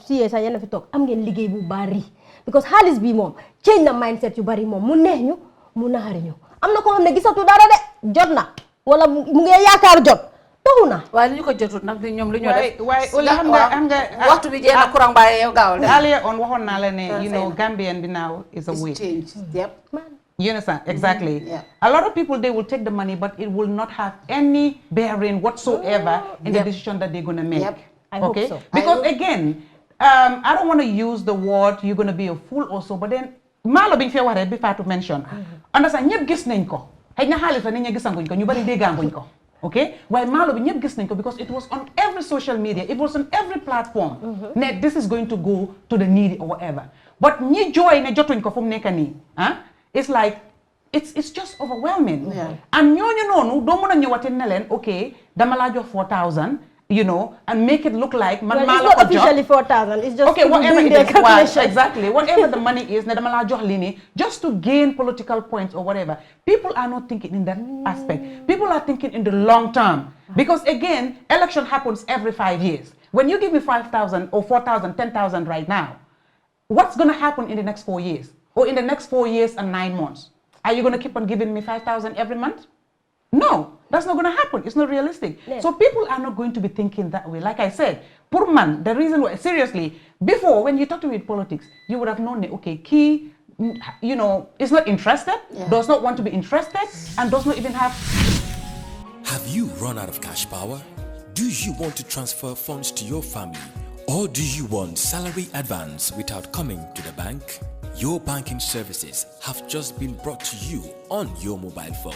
siyee sax yéen a fi toog am ngeen liggéey bu bari because xaalis bi moom change na mindset yu bari moom mu neex ñu mu naxari ñu am na koo xam ne gisatu dara de jot na wala mu ngi yaakaar jot taxu na waaye li ñu ko jotut nag ñoom lu ñoo def waaye xam nga waxtu bi jeex na courant bàyyi yow gaawal earlier on waxoon naa la ne you know Gambian bi now is a way you understand exactly a lot of people they will take the money but it will not have any bearing whatsoever in the decision that they're going to make I hope so. Because again I don't want to use the word you're going to be a fool also but then maalo bi ñu fee waxee bi Fatou mention understand ñëpp gis nañ ko xëy na xaalis la nit ñi gisanguñ ko ñu bari déggaanguñ ko okay waaye maalo bi ñëpp gis nañ ko because it was on every social media it was on every platform ne this is going to go to the needy or whatever but ñi jooy ne jotuñ ko fu mu nekk nii it's like it's just overwhelming and ñooñu noonu doo mën a ñëwati ne leen okay dama laa jox 4,000 you know and make it look like man maa la ko jox officially 4,000 it's just okay whatever it is calculation. exactly whatever the money is ne dama laa jox lii nii just to gain political points or whatever people are not thinking in that aspect people are thinking in the long term because again election happens every 5 years when you give me 5,000 or 4,000 10,000 right now what's going to happen in the next 4 years or in the next 4 years and 9 months are you going to keep on giving me 5,000 every month? No, that's not going to happen. It's not realistic. Yeah. So people are not going to be thinking that way. Like I said, poor man, the reason why, seriously, before when you talk to me with politics, you would have known that, okay, Key, you know, is not interested, does not want to be interested, and does not even have... Have you run out of cash power? Do you want to transfer funds to your family? Or do you want salary advance without coming to the bank? Your banking services have just been brought to you on your mobile phone.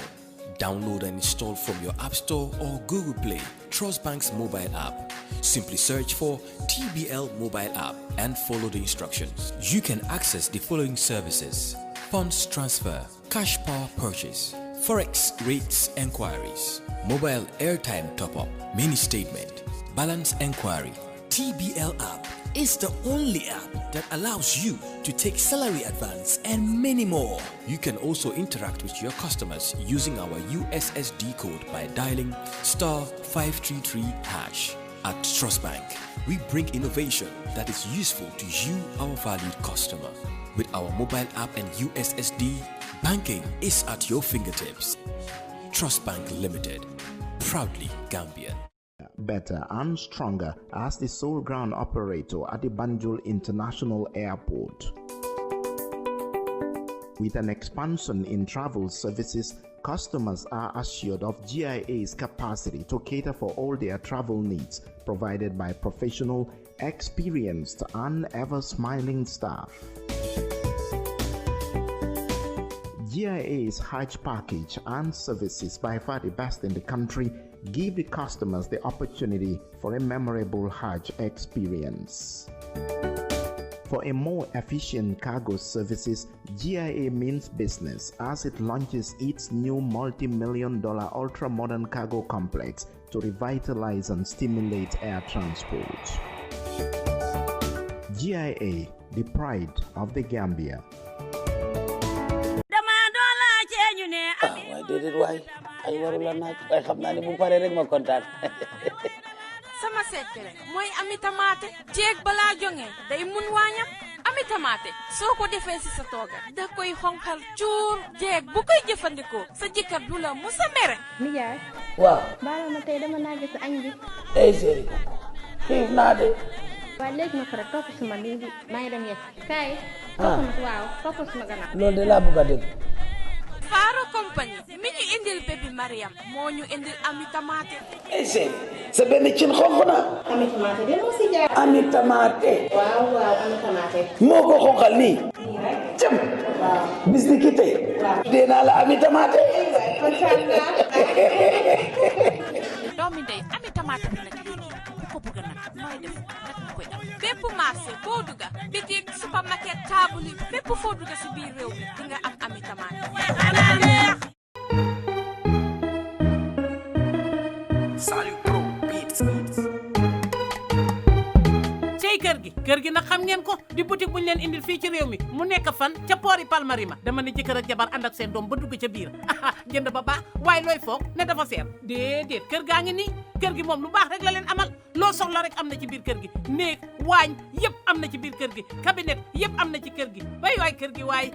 Download and install from your App Store or Google Play Trust Bank's mobile app. Simply search for TBL mobile app and follow the instructions. You can access the following services: funds transfer, cash power purchase, forex rates enquiries, mobile airtime top-up, mini statement, balance enquiry. TBL app is the only app that allows you to take salary advance and many more. You can also interact with your customers using our USSD code by dialing *533#. At Trust Bank, we bring innovation that is useful to you, our valued customer. With our mobile app and USSD, banking is at your fingertips. Trust Bank Limited, proudly Gambian. Better and stronger as the sole ground operator at the Banjul International Airport. With an expansion in travel services, customers are assured of GIA's capacity to cater for all their travel needs, provided by professional, experienced, and ever-smiling staff. GIA's Hajj package and services, by far the best in the country, give the customers the opportunity for a memorable Hajj experience. For a more efficient cargo services, GIA means business as it launches its new multi-million-dollar ultra-modern cargo complex to revitalize and stimulate air transport. GIA, the pride of the Gambia. waaye déedéet waay ay warul la naaj waaye xam naa ne bu paree rek ma kontaan. sama secret mooy ami tamaate jeeg balaa jonge day mun waañam ami tamaate soo ko defee si sa tooga da koy xonqal cuur jeeg bu koy jëfandikoo sa jëkkër du la musa mere. nijaay. waaw. baala ma tey dama naa gis añ bi. séeri xiif naa de. waaye léegi ma pare topp suma lii maa ngi dem yegg kaay. topp suma gannaaw. loolu de laa bëgg a dégg. Faro compagnie mi ñu indil bébé Mariam moo ñu indil ami tamaate. séeri sa benn cin xonq na. ami tamaate de moo si jaar. ami tamaate. waaw ami tamaate. moo ko xonqal nii. cëm. waaw bis ni ki tey. waaw dee naa la ami tamaate. doomi ndey ami tamaate bi nag léegi ku ko bëgg nag mooy def nag mu koy am bépp marché boo dugga bitik supermarket table yi bépp foo dugga si biir réew mi di nga am ami tamaate. Salut Pro Beats. cey kër gi nag xam ngeen ko di boutique buñ leen indil fii ci réew mi mu nekk fan ca poori Palmarima dama ne jëkkër ak jabar ànd ak seen doom ba dugg ca biir jënd ba baax waaye looy foog ne dafa seer déedéet kër gaa ngi nii kër gi moom lu baax rek la leen amal loo soxla rek am na ci biir kër gi néeg waañ yëpp am na ci biir kër gi cabinet yëpp am na ci kër gi waay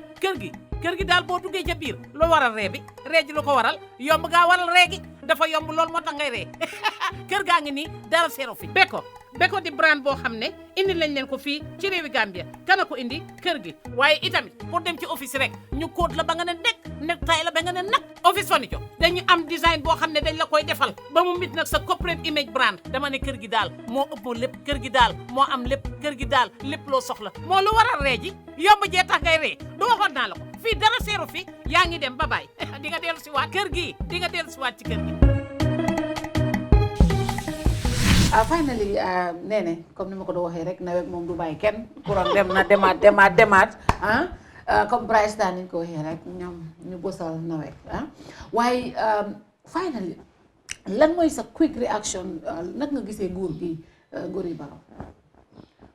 kër gi daal boo duggee ca biir loo waral ree bi ree ji lu ko waral yomb gaa waral ree gi dafa yomb lool moo tax ngay ree kër gaa ngi nii dara seero fi Beko di brand boo xam ne indi lañ leen ko fii ci réewi Gambia kana ko indi kër gi waaye itamit pour dem ci office rek ñu kóot la ba nga ne nekk tay la ba nga ne nag office furniture dañu am design boo xam ne dañ la koy defal ba mu mit nag sa corporate image brand dama ne kër gi daal moo ëpp lépp kër gi daal moo am lépp kër gi daal lépp loo soxla moo lu waral ree ji yomb jee tax ngay ree du waxoon naa la ko fii dara seeru fi yaa ngi dem ba baay di nga dellu si waat kër gi di nga dellu si waat ci kër gi. Finally Nenneh comme ni ma ko doon waxee rek nawet moom du bàyyi kenn courant dem na demaat comme Bryce daan nañu ko waxee rek ñoom ñu bosal nawet waaye finally lan mooy sa quick reaction nag nga gisee nguur gi Gori Barrow.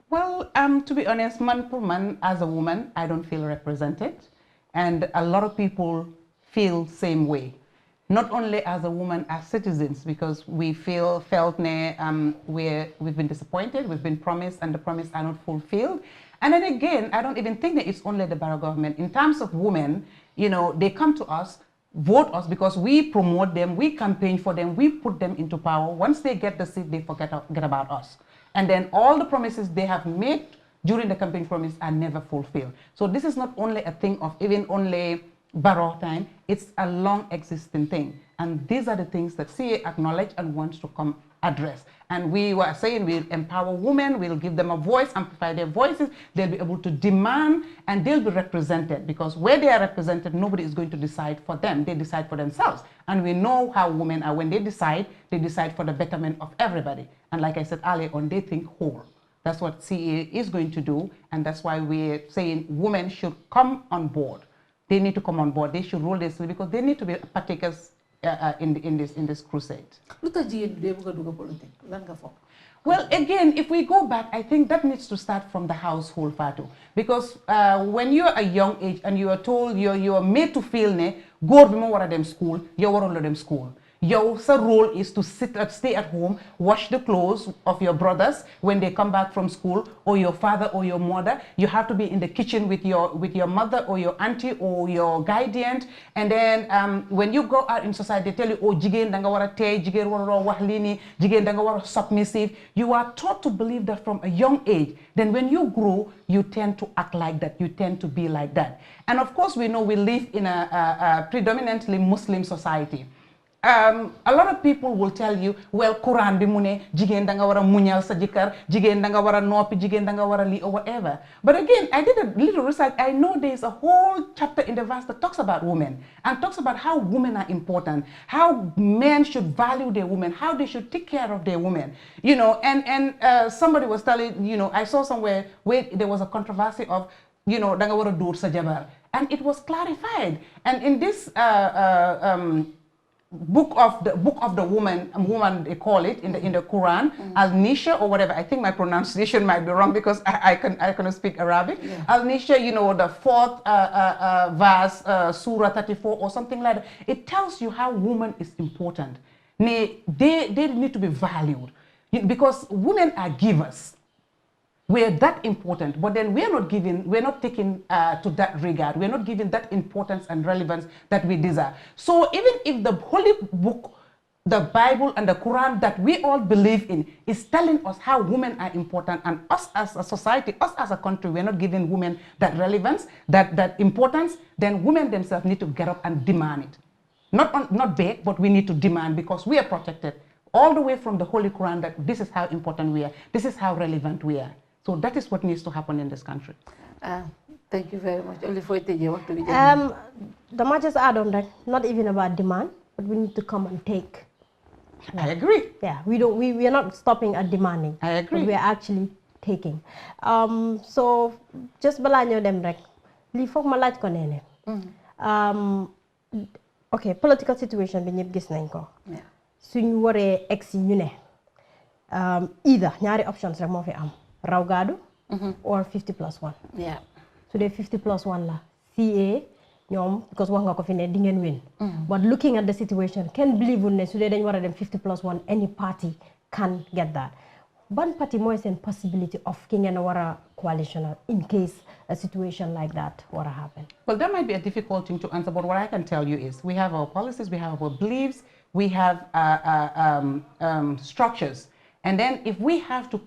Well, to be honest, for man, as a woman, I don't feel represented, and a lot of people feel same way. Not only as a woman, as citizens, because we felt we've been disappointed, we've been promised, and the promise are not fulfilled. And then again, I don't even think that it's only the Barrow government. In terms of women, they come to us, vote us because we promote them, we campaign for them, we put them into power. Once they get the seat, they forget about us. And then all the promises they have made during the campaign promise are never fulfilled. So this is not only a thing of even only Barrow time, it's a long existing thing. And these are the things that CA acknowledge and wants to come address. And we were saying we'll empower women, we'll give them a voice, amplify their voices, they'll be able to demand and they'll be represented, because where they are represented, nobody is going to decide for them, they decide for themselves. And we know how women are, when they decide for the betterment of everybody. And like I said earlier on, they think whole. That's what CA is going to do, and that's why we're saying women should come on board. They need to come on board. They should roll their sleeves because they need to be partakers in this crusade. Well, again, if we go back, I think that needs to start from the household, Fatou. Because when you're a young age and you are told you're made to feel go to them school, you're to them school. Your role is to stay at home, wash the clothes of your brothers when they come back from school, or your father or your mother. You have to be in the kitchen with your mother or your auntie or your guardian. And then when you go out in society, they tell you, oh, jigen danga wara tay, jigen wara wahlini, jigen danga wara submissive. You are taught to believe that from a young age. Then when you grow, you tend to act like that. You tend to be like that. And of course, we know we live in a predominantly Muslim society. A lot of people will tell you, well, Quran bi mune jigen danga wara munyal sa jikar, jigen danga wara nopi, jigen danga wara li, or whatever. But again, I did a little research. I know there's a whole chapter in the verse that talks about women and talks about how women are important, how men should value their women, how they should take care of their women. And somebody was telling, I saw somewhere where there was a controversy of, danga wara dur sa jabar, and it was clarified. And in this book of the woman they call it in the Quran, Al-Nisha or whatever. I think my pronunciation might be wrong because I cannot speak Arabic. Yeah. Al-Nisha, the 4th verse, Surah 34 or something like that. It tells you how woman is important. They need to be valued because women are givers. We're that important, but then we're not taken to that regard. We're not given that importance and relevance that we deserve. So even if the holy book, the Bible and the Quran that we all believe in is telling us how women are important, and us as a society, us as a country, we're not giving women that relevance, that importance, then women themselves need to get up and demand it. Not beg, but we need to demand because we are protected all the way from the Holy Quran that this is how important we are, this is how relevant we are. So that is what needs to happen in this country. Thank you very much. The much is add on that, not even about demand, but we need to come and take. I agree. Yeah, we are not stopping at demanding. I agree. But we are actually taking. So just bala ñoo dem rek li fokk ma laaj ko Nenneh. Okay, political situation bi ñëpp gis nañ ko. Suñ waree ex ñu ne either ñaari options rek moo fi am. Raw gaadu or 50+1. Yeah. So the 50+1 la CA ñoom because wax nga ko fi ne di ngeen win. But looking at the situation, can believe ne su dee dañ war a dem 50+1, any party can get that. Ban party mooy seen possibility of ki ngeen war a coalition in case a situation like that were to happen? Well, that might be a difficult thing to answer, but what I can tell you is we have our policies, we have our beliefs, we have structures, and then if we have to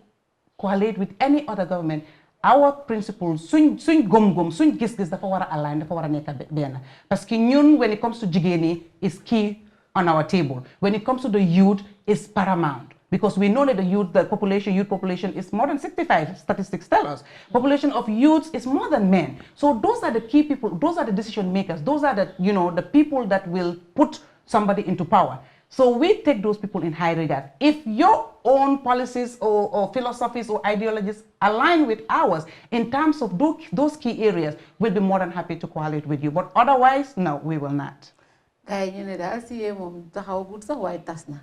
coalesce with any other government, our principles, suñ gom-gom, suñ gis-gis dafa war a align, dafa war a nekk benn. Parce que ñun, when it comes to jigéen ñi, is key on our table. When it comes to the youth, is paramount. Because we know that the youth population is more than 65, statistics tell us. Population of youths is more than men. So those are the key people, those are the decision makers, those are the, the people that will put somebody into power. So we take those people in high regard. If your own policies or philosophies or ideologies align with ours in terms of those key areas, we'll be more than happy to coalesce with you. But otherwise, no, we will not. Kay ñu ne daal si moom taxawagul sax waaye tas na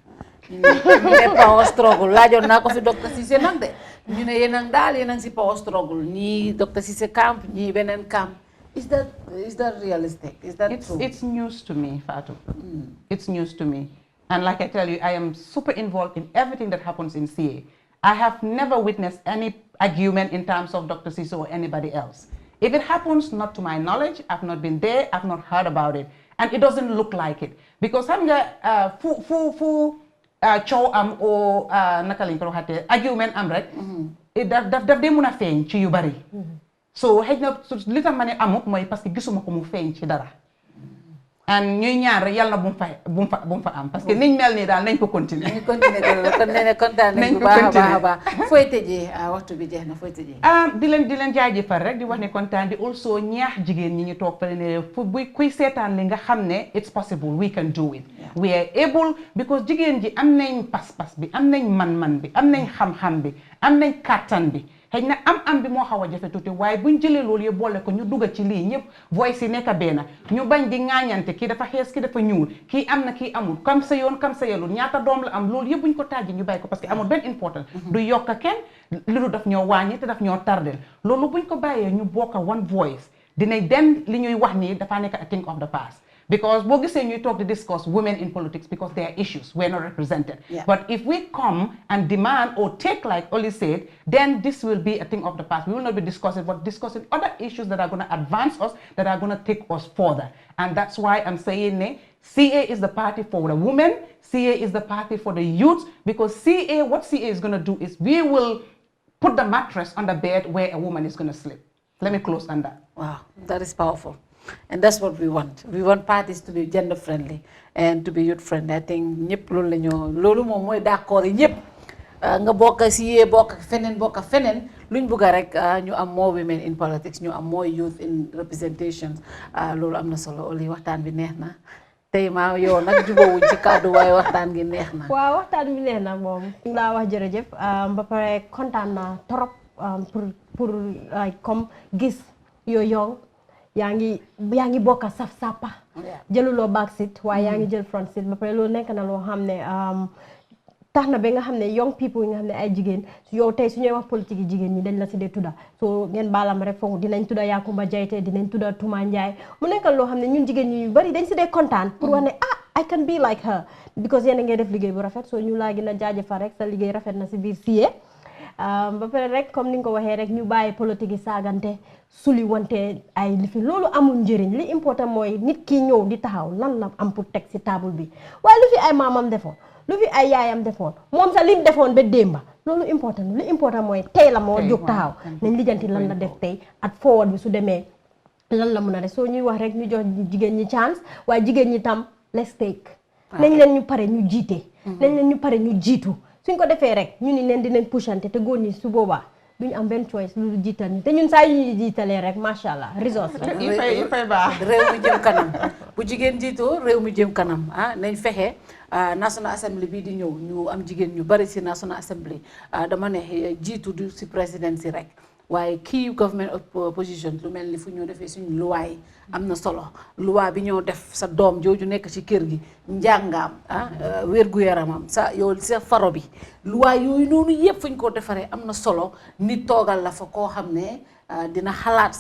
ñu ne power struggle laajoon naa ko fi docteur Cissé nag de ñu ne yéen a ngi si power struggle ñii docteur Cissé camp ñii beneen camp. Is that realistic? Is that true? It's news to me, Fatou. It's news to me. And like I tell you, I am super involved in everything that happens in CA. I have never witnessed any argument in terms of Dr. Cissé or anybody else. If it happens, not to my knowledge, I've not been there, I've not heard about it. And it doesn't look like it. Because xam nga fu coow am o naka lañ ko waxatee argument am rek daf dee mun a feeñ ci yu bari. So xëy na li tax ma ne amut mooy parce que gisuma ko mu feeñ ci dara. And ñuy ñaan rek yàlla na bu mu fa am parce que niñ mel nii daal nañ ko continuer. nañ ko continuer kon nee na kontaan nañ bu baax a baax fooy tëjee waxtu bi jeex na fooy tëjee. di leen jaajëfal rek di wax ne kontaan di also ñaax jigéen ñi ñu toog fële ne fu kuy seetaan li nga xam ne it's possible we can do it. We are able because jigéen ji am nañ pas-pas bi am nañ man-man bi am nañ xam-xam bi am nañ kàttan bi. xëy na am bi moo xaw a jafe tuuti waaye buñ jëlee loolu yëpp boole ko ñu dugg ci lii ñëpp voice yi nekk benn ñu bañ di ŋaañante kii dafa xees kii dafa ñuul kii am na kii amul kam sa yoon kam sa yelul ñaata doom la am loolu yëpp buñ ko tàjji ñu bàyyi ko parce que amul benn important du yokk kenn lu daf ñoo wàññi te daf ñoo tardel loolu buñ ko bàyyee ñu bokk one voice dinañ dem li ñuy wax nii dafa nekk a thing of the past. Because boo gisee ñuy talk to discuss women in politics because there are issues we're not represented. Yeah. But if we come and demand or take like Oli said, then this will be a thing of the past. We will not be discussing, but discussing other issues that are going to advance us, that are going to take us further. And that's why I'm saying CA is the party for the women, CA is the party for the youth, because what CA is going to do is we will put the mattress on the bed where a woman is going to sleep. Let me close on that. Wow, that is powerful. And that's what we want. We want parties to be gender friendly and to be youth friendly. I think ñëpp loolu la loolu moom mooy d'accord ñëpp nga bokk si bokk feneen luñ bëgg rek ñu am more women in politics ñu am more youth in representation loolu am na solo Oli waxtaan bi neex na tey maa yow nag jubóowuñ ci kàddu waaye waxtaan gi neex na. waaw waxtaan bi neex na moom laa wax jërëjëf ba pare kontaan naa trop pour comme gis yoo yaa ngi bokk saf sàppa jëluloo back seat waaye yaa ngi jël front seat ba pare loolu nekk na loo xam ne tax na ba nga xam ne young people yi nga xam ne ay jigéen yow tey su ñuy wax politique yi jigéen ñi dañ la si dee tudda so ngeen baalam rek foofu dinañ tudda Yakumba Jayte dinañ tudda Tuma Ndiaye mu nekkal loo xam ne ñun jigéen ñi yu bari dañ si dee kontaan pour wax ne I can be like her because yéen a ngay def liggéey bu rafet so ñu laa gën a jaajëfal rek sa liggéey rafet na si biir siyee ba pare rek comme ni nga ko waxee rek ñu bàyyi politique yi saagante suli wante ay lifi loolu amul njëriñ li important mooy nit ki ñëw di taxaw lan la am pour teg si table bi waaye lu fi ay maamam defoon lu fi ay yaayam defoon moom sax li mu defoon ba démba loolu important li important mooy tey la moo jóg taxaw nañ lijjanti lan la def tey at forward bi su demee lan la mun a def soo ñuy wax rek ñu jox jigéen ñi chance waaye jigéen ñi tam let's take nañ leen ñu pare ñu jiite nañ leen ñu pare ñu jiitu suñ ko defee rek ñu ni leen dinañ pushante te góor ñi su boobaa duñu am benn choice lu jiital ñu te ñun saa yu ñuy jiitalee rek macha allah resource rek yi fay baax réew mi jëm kanam bu jigéen jiitoo réew mi jëm kanam nañ fexe National Assembly bii di ñëw ñu am jigéen ñu bari si National Assembly dama ne jiitu du si président si rek waaye kii government position lu mel ni fu ñu defee suñu luwaay yi am na solo luwaa bi ñoo def sa doom jooju nekk ci kër gi njàngaam wér-gu-yaramam sa yow sa faro bi luwaay yooyu noonu yëpp fu ñu ko defaree am na solo nit toogal la fa koo xam ne dina xalaat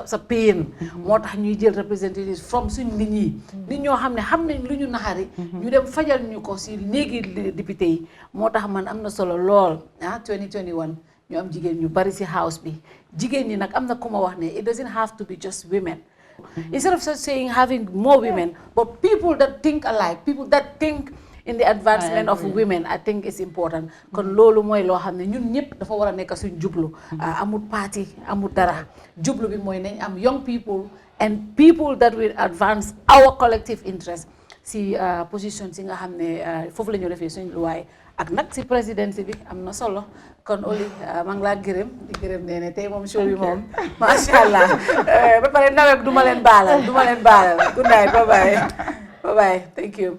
sa pain moo tax ñuy jël representative from suñ nit ñi nit ñoo xam ne xam nañ lu ñu naxari ñu dem fajal ñu ko si néegi député yi moo tax man am na solo lool 2021 ñu am jigéen ñu bari ci house bi jigéen ñi nag am na ku ma wax ne it doesn't have to be just women instead of saying having more women but people that think alike people that think in the advancement of women I think is important kon loolu mooy loo xam ne ñun ñëpp dafa war a nekk suñ jublu amul parti amul dara jublu bi mooy nañ am young people and people that will advance our collective interest si position si nga xam ne foofu la ñu defee suñ luwaay ak nag si présidence bi am na solo kon Oli maa ngi laa gërëm di gërëm Nenneh tey moom show bi moom macha allah ba pare nawet du ma leen baalal good night bye bye thank you